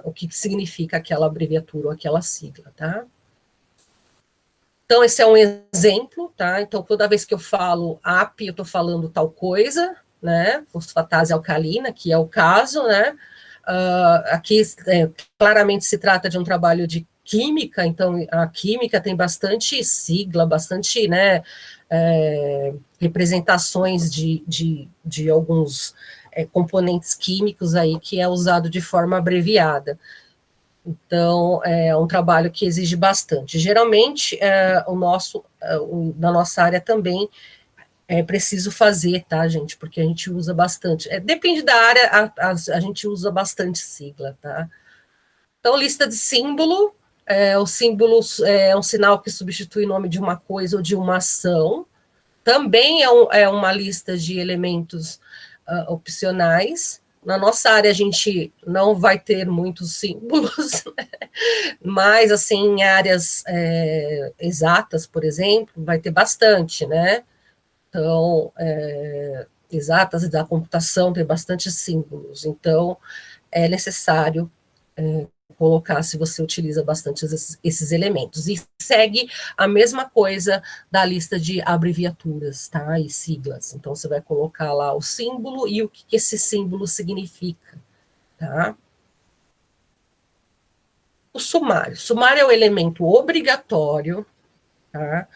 o que significa aquela abreviatura ou aquela sigla, tá? Então, esse é um exemplo, tá? Então, toda vez que eu falo AP, eu estou falando tal coisa, né? Fosfatase alcalina, que é o caso, né? Aqui, claramente se trata de um trabalho de química, então a química tem bastante sigla, bastante, né, representações de alguns componentes químicos aí que é usado de forma abreviada. Então, é um trabalho que exige bastante. Geralmente, na nossa área também é preciso fazer, tá, gente? Porque a gente usa bastante. Depende da área, a gente usa bastante sigla, tá? Então, lista de símbolo, O símbolo é um sinal que substitui o nome de uma coisa ou de uma ação. Também é uma lista de elementos opcionais. Na nossa área, a gente não vai ter muitos símbolos, né? Mas, assim, em áreas exatas, por exemplo, vai ter bastante, né? Então, exatas da computação tem bastante símbolos. Então, é necessário colocar se você utiliza bastante esses elementos. E segue a mesma coisa da lista de abreviaturas, tá? E siglas. Então, você vai colocar lá o símbolo e o que esse símbolo significa, tá? O sumário. O sumário é o elemento obrigatório, tá?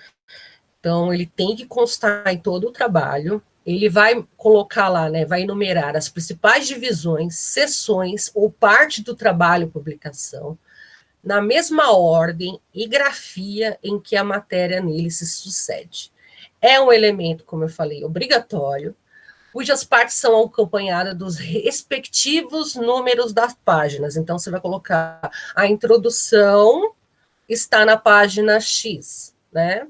Então, ele tem que constar em todo o trabalho. Ele vai colocar lá, né, vai enumerar as principais divisões, seções ou parte do trabalho publicação, na mesma ordem e grafia em que a matéria nele se sucede. É um elemento, como eu falei, obrigatório, cujas partes são acompanhadas dos respectivos números das páginas. Então, você vai colocar a introdução está na página X, né?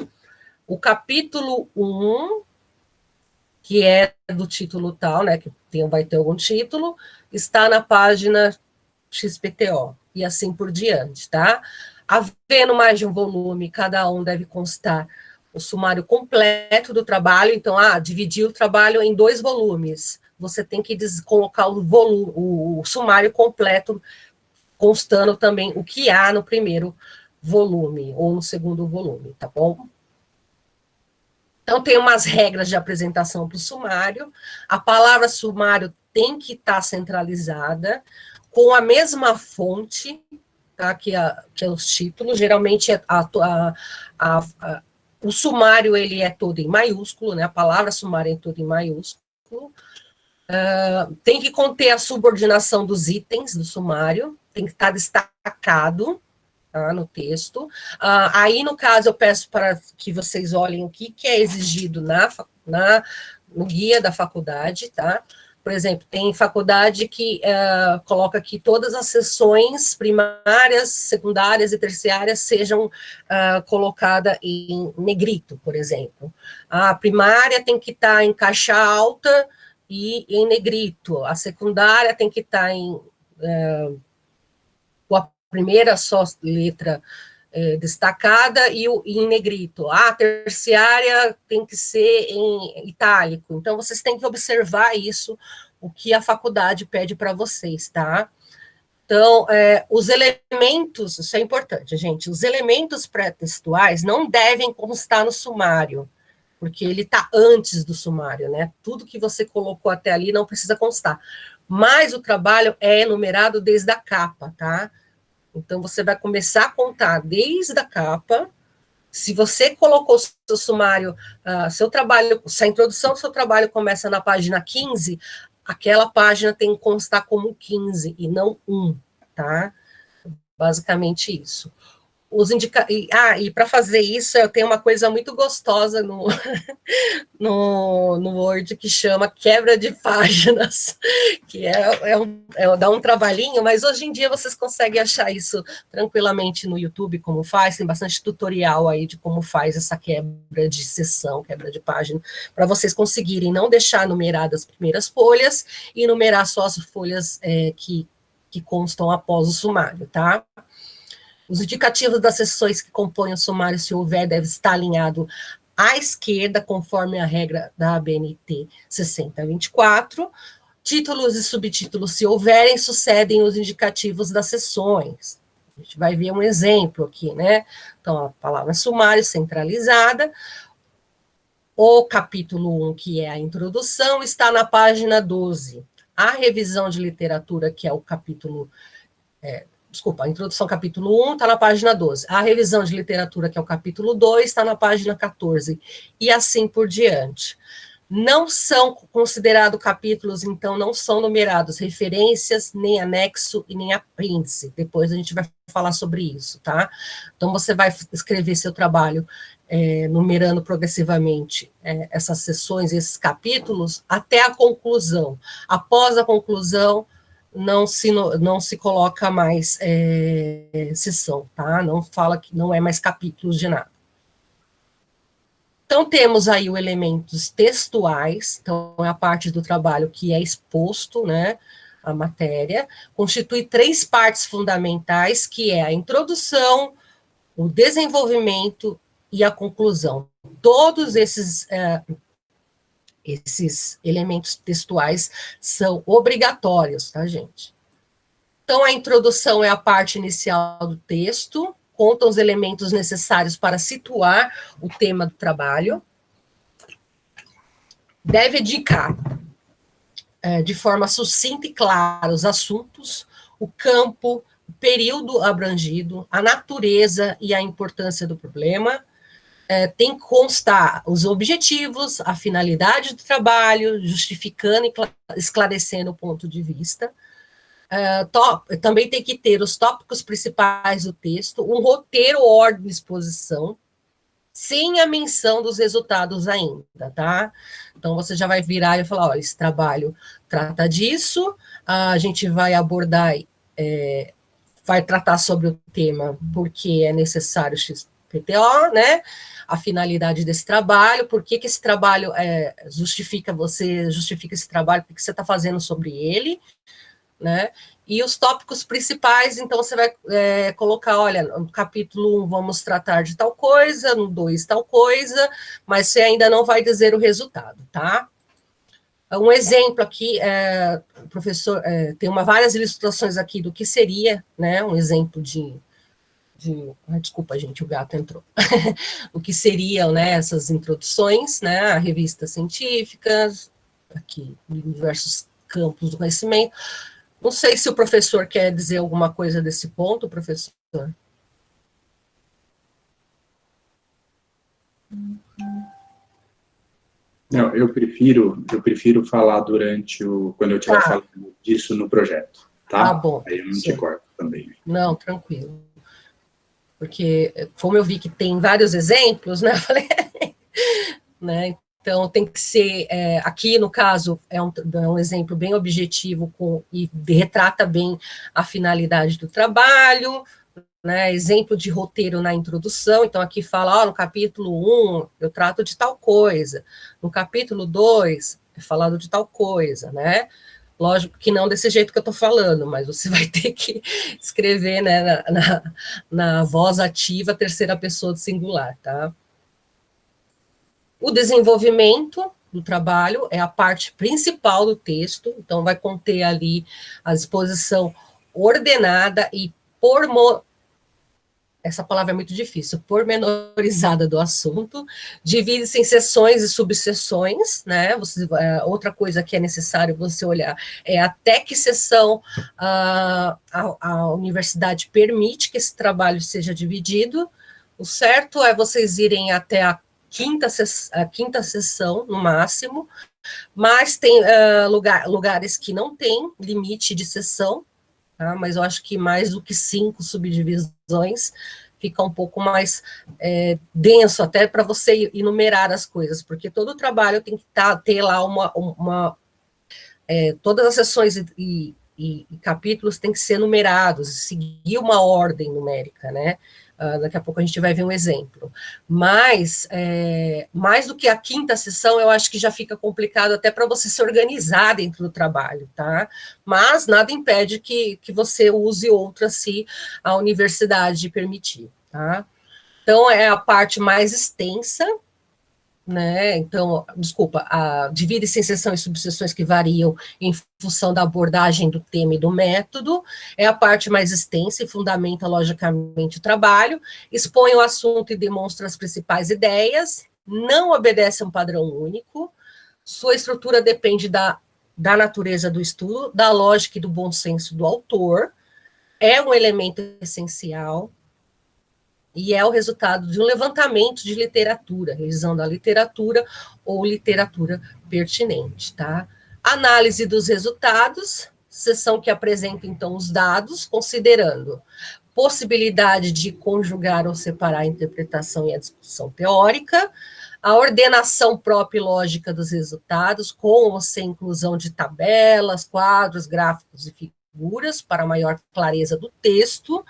O capítulo 1, que é do título tal, né, que vai ter algum título, está na página XPTO, e assim por diante, tá? Havendo mais de um volume, cada um deve constar o sumário completo do trabalho. Então, dividir o trabalho em 2 volumes. Você tem que colocar o sumário completo, constando também o que há no primeiro volume, ou no segundo volume, tá bom? Então, tem umas regras de apresentação para o sumário. A palavra sumário tem que estar centralizada, com a mesma fonte, tá, que é os títulos. Geralmente, o sumário ele é todo em maiúsculo, né? A palavra sumário é toda em maiúsculo. Tem que conter a subordinação dos itens do sumário, tem que estar destacado, tá, no texto. Aí, no caso, eu peço para que vocês olhem o que é exigido no guia da faculdade, tá? Por exemplo, tem faculdade que coloca que todas as sessões primárias, secundárias e terciárias sejam colocadas em negrito, por exemplo. A primária tem que estar em caixa alta e em negrito. A secundária tem que estar com a primeira só letra destacada e em negrito. A terciária tem que ser em itálico. Então, vocês têm que observar isso, o que a faculdade pede para vocês, tá? Então, os elementos, isso é importante, gente, os elementos pré-textuais não devem constar no sumário, porque ele está antes do sumário, né? Tudo que você colocou até ali não precisa constar. Mas o trabalho é enumerado desde a capa, tá? Então, você vai começar a contar desde a capa. Se você colocou seu sumário, seu trabalho, se a introdução do seu trabalho começa na página 15, aquela página tem que constar como 15 e não 1, tá? Basicamente isso. E para fazer isso, eu tenho uma coisa muito gostosa no Word que chama quebra de páginas, que dá um trabalhinho, mas hoje em dia vocês conseguem achar isso tranquilamente no YouTube, como faz, tem bastante tutorial aí de como faz essa quebra de seção, quebra de página, para vocês conseguirem não deixar numeradas as primeiras folhas e numerar só as folhas que constam após o sumário, tá? Os indicativos das seções que compõem o sumário, se houver, deve estar alinhado à esquerda, conforme a regra da ABNT 6024. Títulos e subtítulos, se houverem, sucedem os indicativos das seções. A gente vai ver um exemplo aqui, né? Então, a palavra sumário centralizada. O capítulo 1, que é a introdução, está na página 12. A revisão de literatura, que é o capítulo... a introdução capítulo 1 está na página 12. A revisão de literatura, que é o capítulo 2, está na página 14. E assim por diante. Não são considerados capítulos, então não são numerados referências, nem anexo e nem apêndice. Depois a gente vai falar sobre isso, tá? Então você vai escrever seu trabalho numerando progressivamente essas seções, esses capítulos, até a conclusão. Após a conclusão, não se coloca mais sessão, tá? Não fala que não é mais capítulos de nada. Então, temos aí os elementos textuais, então é a parte do trabalho que é exposto, né, a matéria, constitui 3 partes fundamentais, que é a introdução, o desenvolvimento e a conclusão. Todos esses elementos textuais são obrigatórios, tá, gente? Então, a introdução é a parte inicial do texto, conta os elementos necessários para situar o tema do trabalho. Deve indicar de forma sucinta e clara os assuntos, o campo, o período abrangido, a natureza e a importância do problema. Tem que constar os objetivos, a finalidade do trabalho, justificando e esclarecendo o ponto de vista. Também tem que ter os tópicos principais do texto, um roteiro, ordem e exposição, sem a menção dos resultados ainda, tá? Então, você já vai virar e falar, olha, esse trabalho trata disso, a gente vai abordar, vai tratar sobre o tema porque é necessário XPTO, né? A finalidade desse trabalho, por que esse trabalho justifica esse trabalho, o que você está fazendo sobre ele, né? E os tópicos principais, então você vai colocar, olha, no capítulo 1 vamos tratar de tal coisa, no 2 tal coisa, mas você ainda não vai dizer o resultado, tá? Um exemplo aqui, o professor tem várias ilustrações aqui do que seria, né, um exemplo desculpa, gente, o gato entrou. O que seriam, né, essas introduções, né, a revista científica, aqui, em diversos campos do conhecimento. Não sei se o professor quer dizer alguma coisa desse ponto, professor. Não, eu prefiro falar quando eu estiver falando disso no projeto, tá? Tá bom. Aí eu não te corto também. Não, tranquilo. Porque, como eu vi que tem vários exemplos, né, eu falei, né, então tem que ser, aqui no caso, é um exemplo bem objetivo e retrata bem a finalidade do trabalho, né, exemplo de roteiro na introdução, então aqui fala, no capítulo 1 eu trato de tal coisa, no capítulo 2 é falado de tal coisa, né, lógico que não desse jeito que eu estou falando, mas você vai ter que escrever, né, na voz ativa, terceira pessoa do singular, tá? O desenvolvimento do trabalho é a parte principal do texto, então vai conter ali a exposição ordenada e essa palavra é muito difícil, pormenorizada do assunto, divide-se em seções e subseções, né? Outra coisa que é necessário você olhar é até que seção a universidade permite que esse trabalho seja dividido. O certo é vocês irem até a quinta sessão, no máximo, mas tem lugares que não tem limite de sessão, tá? Mas eu acho que mais do que 5 subdivisões fica um pouco mais denso, até para você enumerar as coisas, porque todo o trabalho tem que ter lá todas as sessões e capítulos têm que ser numerados, seguir uma ordem numérica, né? Daqui a pouco a gente vai ver um exemplo. Mas, mais do que a quinta sessão, eu acho que já fica complicado até para você se organizar dentro do trabalho, tá? Mas nada impede que você use outra se a universidade permitir, tá? Então, é a parte mais extensa, né? Então, desculpa, divide-se em seção e subseções que variam em função da abordagem do tema e do método, é a parte mais extensa e fundamenta logicamente o trabalho, expõe o assunto e demonstra as principais ideias, não obedece a um padrão único, sua estrutura depende da natureza do estudo, da lógica e do bom senso do autor, é um elemento essencial, e é o resultado de um levantamento de literatura, revisão da literatura ou literatura pertinente, tá? Análise dos resultados, seção que apresenta, então, os dados, considerando possibilidade de conjugar ou separar a interpretação e a discussão teórica, a ordenação própria e lógica dos resultados, com ou sem inclusão de tabelas, quadros, gráficos e figuras para maior clareza do texto,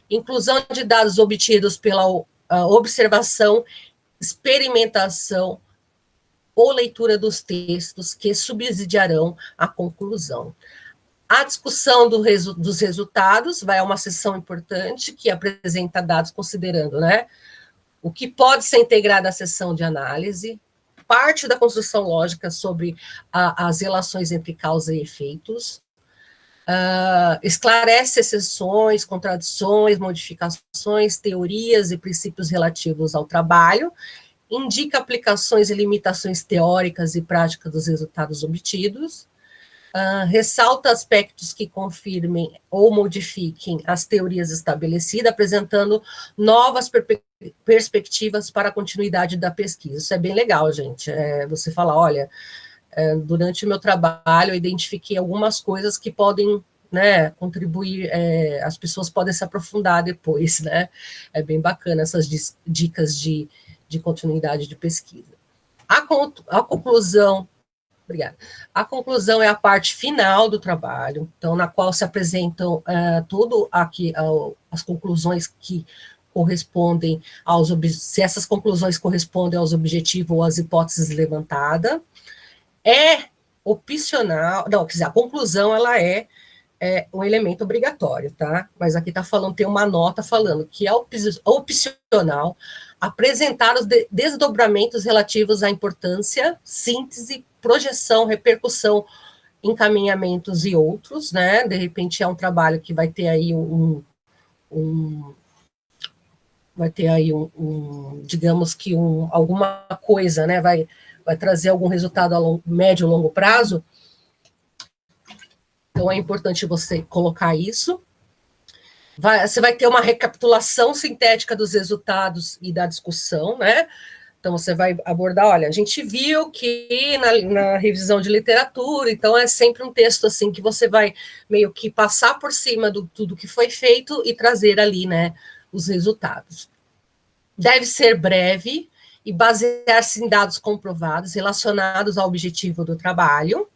inclusão de dados obtidos pela observação, experimentação ou leitura dos textos que subsidiarão a conclusão. A discussão dos resultados vai a uma sessão importante que apresenta dados considerando, né, o que pode ser integrado à sessão de análise, parte da construção lógica sobre as relações entre causa e efeitos, esclarece exceções, contradições, modificações, teorias e princípios relativos ao trabalho, indica aplicações e limitações teóricas e práticas dos resultados obtidos, ressalta aspectos que confirmem ou modifiquem as teorias estabelecidas, apresentando novas perspectivas para a continuidade da pesquisa. Isso é bem legal, gente. Você fala, olha, durante o meu trabalho eu identifiquei algumas coisas que podem, né, contribuir, as pessoas podem se aprofundar depois, né? É bem bacana essas dicas de continuidade de pesquisa. A conclusão, obrigada. A conclusão é a parte final do trabalho, então, na qual se apresentam tudo aqui, as conclusões que correspondem se essas conclusões correspondem aos objetivos ou às hipóteses levantadas. É opcional, não, quer dizer, a conclusão, ela é um elemento obrigatório, tá? Mas aqui está falando, tem uma nota falando que é opcional apresentar os desdobramentos relativos à importância, síntese, projeção, repercussão, encaminhamentos e outros, né? De repente é um trabalho que vai ter aí digamos que alguma coisa, né? Vai trazer algum resultado a médio e longo prazo. Então é importante você colocar isso. Você vai ter uma recapitulação sintética dos resultados e da discussão, né? Então, você vai abordar, olha, a gente viu que na revisão de literatura, então é sempre um texto assim que você vai meio que passar por cima de tudo que foi feito e trazer ali, né, os resultados. Deve ser breve e basear-se em dados comprovados relacionados ao objetivo do trabalho.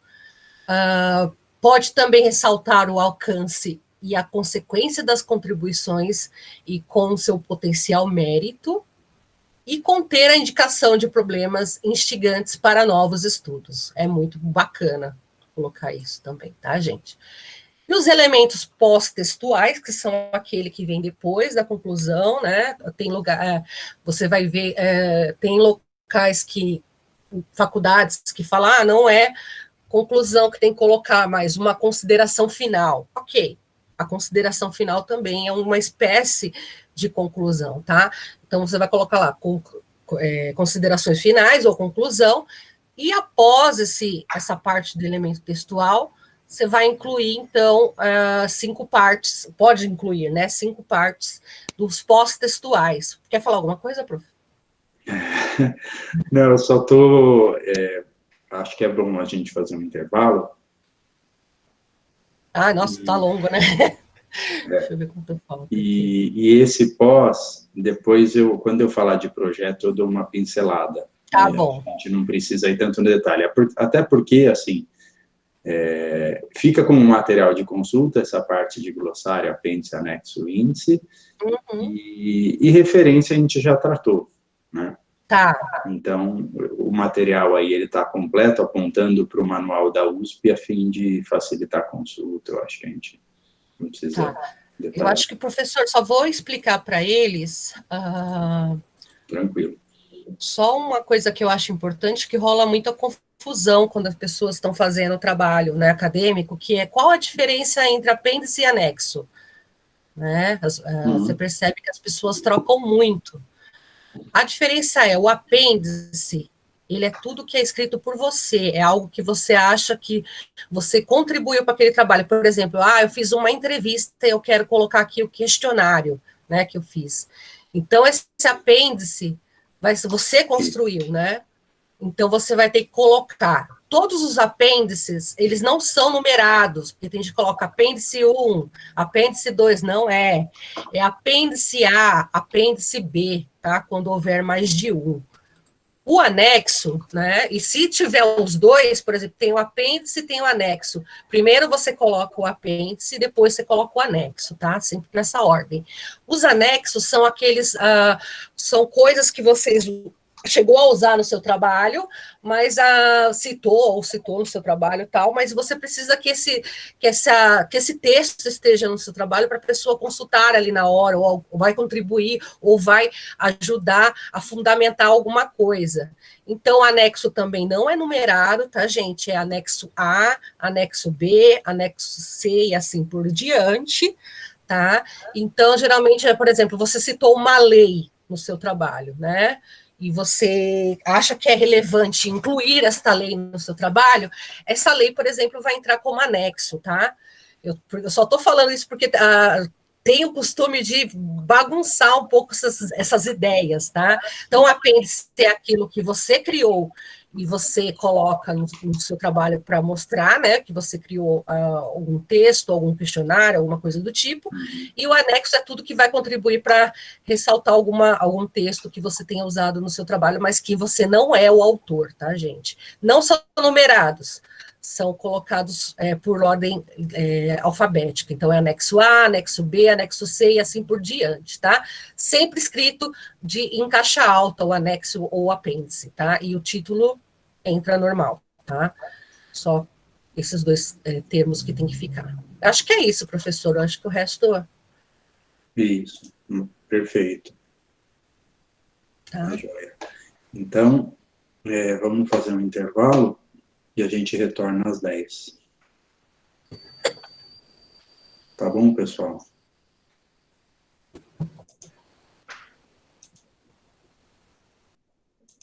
Pode também ressaltar o alcance e a consequência das contribuições e com seu potencial mérito, e conter a indicação de problemas instigantes para novos estudos. É muito bacana colocar isso também, tá, gente? E os elementos pós-textuais, que são aquele que vem depois da conclusão, né? Tem lugar, você vai ver, tem locais faculdades que falam, não é conclusão que tem que colocar, mas uma consideração final. Ok, a consideração final também é uma espécie de conclusão, tá? Então, você vai colocar lá considerações finais ou conclusão, e após essa parte do elemento textual, você vai incluir, então, 5 partes, pode incluir, né, 5 partes dos pós-textuais. Quer falar alguma coisa, prof? Não, eu só estou... acho que é bom a gente fazer um intervalo. Nossa, tá longo, né? Deixa eu ver como eu falo. E esse pós, depois, quando eu falar de projeto, eu dou uma pincelada. Tá bom. A gente não precisa ir tanto no detalhe. Até porque, assim, fica como material de consulta essa parte de glossário, apêndice, anexo, índice, e referência a gente já tratou, né? Tá. Então, o material aí, ele está completo, apontando para o manual da USP, a fim de facilitar a consulta. Eu acho que a gente não precisa... Tá. Eu acho que, professor, só vou explicar para eles... Tranquilo. Só uma coisa que eu acho importante, que rola muita confusão quando as pessoas estão fazendo o trabalho, né, acadêmico, que é qual a diferença entre apêndice e anexo, né? Você percebe que as pessoas trocam muito. A diferença é, o apêndice, ele é tudo que é escrito por você, é algo que você acha que você contribuiu para aquele trabalho. Por exemplo, eu fiz uma entrevista, eu quero colocar aqui o questionário, né, que eu fiz. Então, esse apêndice, você construiu, né? Então, você vai ter que colocar. Todos os apêndices, eles não são numerados, porque tem gente que coloca apêndice 1, apêndice 2, não é. É apêndice A, apêndice B, tá? Quando houver mais de um. O anexo, né? E se tiver os dois, por exemplo, tem o apêndice e tem o anexo. Primeiro você coloca o apêndice, depois você coloca o anexo, tá? Sempre nessa ordem. Os anexos são aqueles, são coisas que vocês chegou a usar no seu trabalho, mas citou no seu trabalho e tal, mas você precisa que esse texto esteja no seu trabalho para a pessoa consultar ali na hora, ou vai contribuir, ou vai ajudar a fundamentar alguma coisa. Então, o anexo também não é numerado, tá, gente? É anexo A, anexo B, anexo C e assim por diante, tá? Então, geralmente, por exemplo, você citou uma lei no seu trabalho, né? E você acha que é relevante incluir esta lei no seu trabalho, essa lei, por exemplo, vai entrar como anexo, tá? Eu só estou falando isso porque tem o costume de bagunçar um pouco essas ideias, tá? Então, o apêndice é aquilo que você criou e você coloca no seu trabalho para mostrar, né, que você criou algum texto, algum questionário, alguma coisa do tipo, e o anexo é tudo que vai contribuir para ressaltar algum texto que você tenha usado no seu trabalho, mas que você não é o autor, tá, gente? Não são numerados, são colocados por ordem alfabética. Então, é anexo A, anexo B, anexo C e assim por diante, tá? Sempre escrito em caixa alta, o anexo ou o apêndice, tá? E o título entra normal, tá? Só esses dois termos que tem que ficar. Acho que é isso, professor. Acho que o resto... Isso, perfeito. Tá. Então, vamos fazer um intervalo e a gente retorna às 10. Tá bom, pessoal?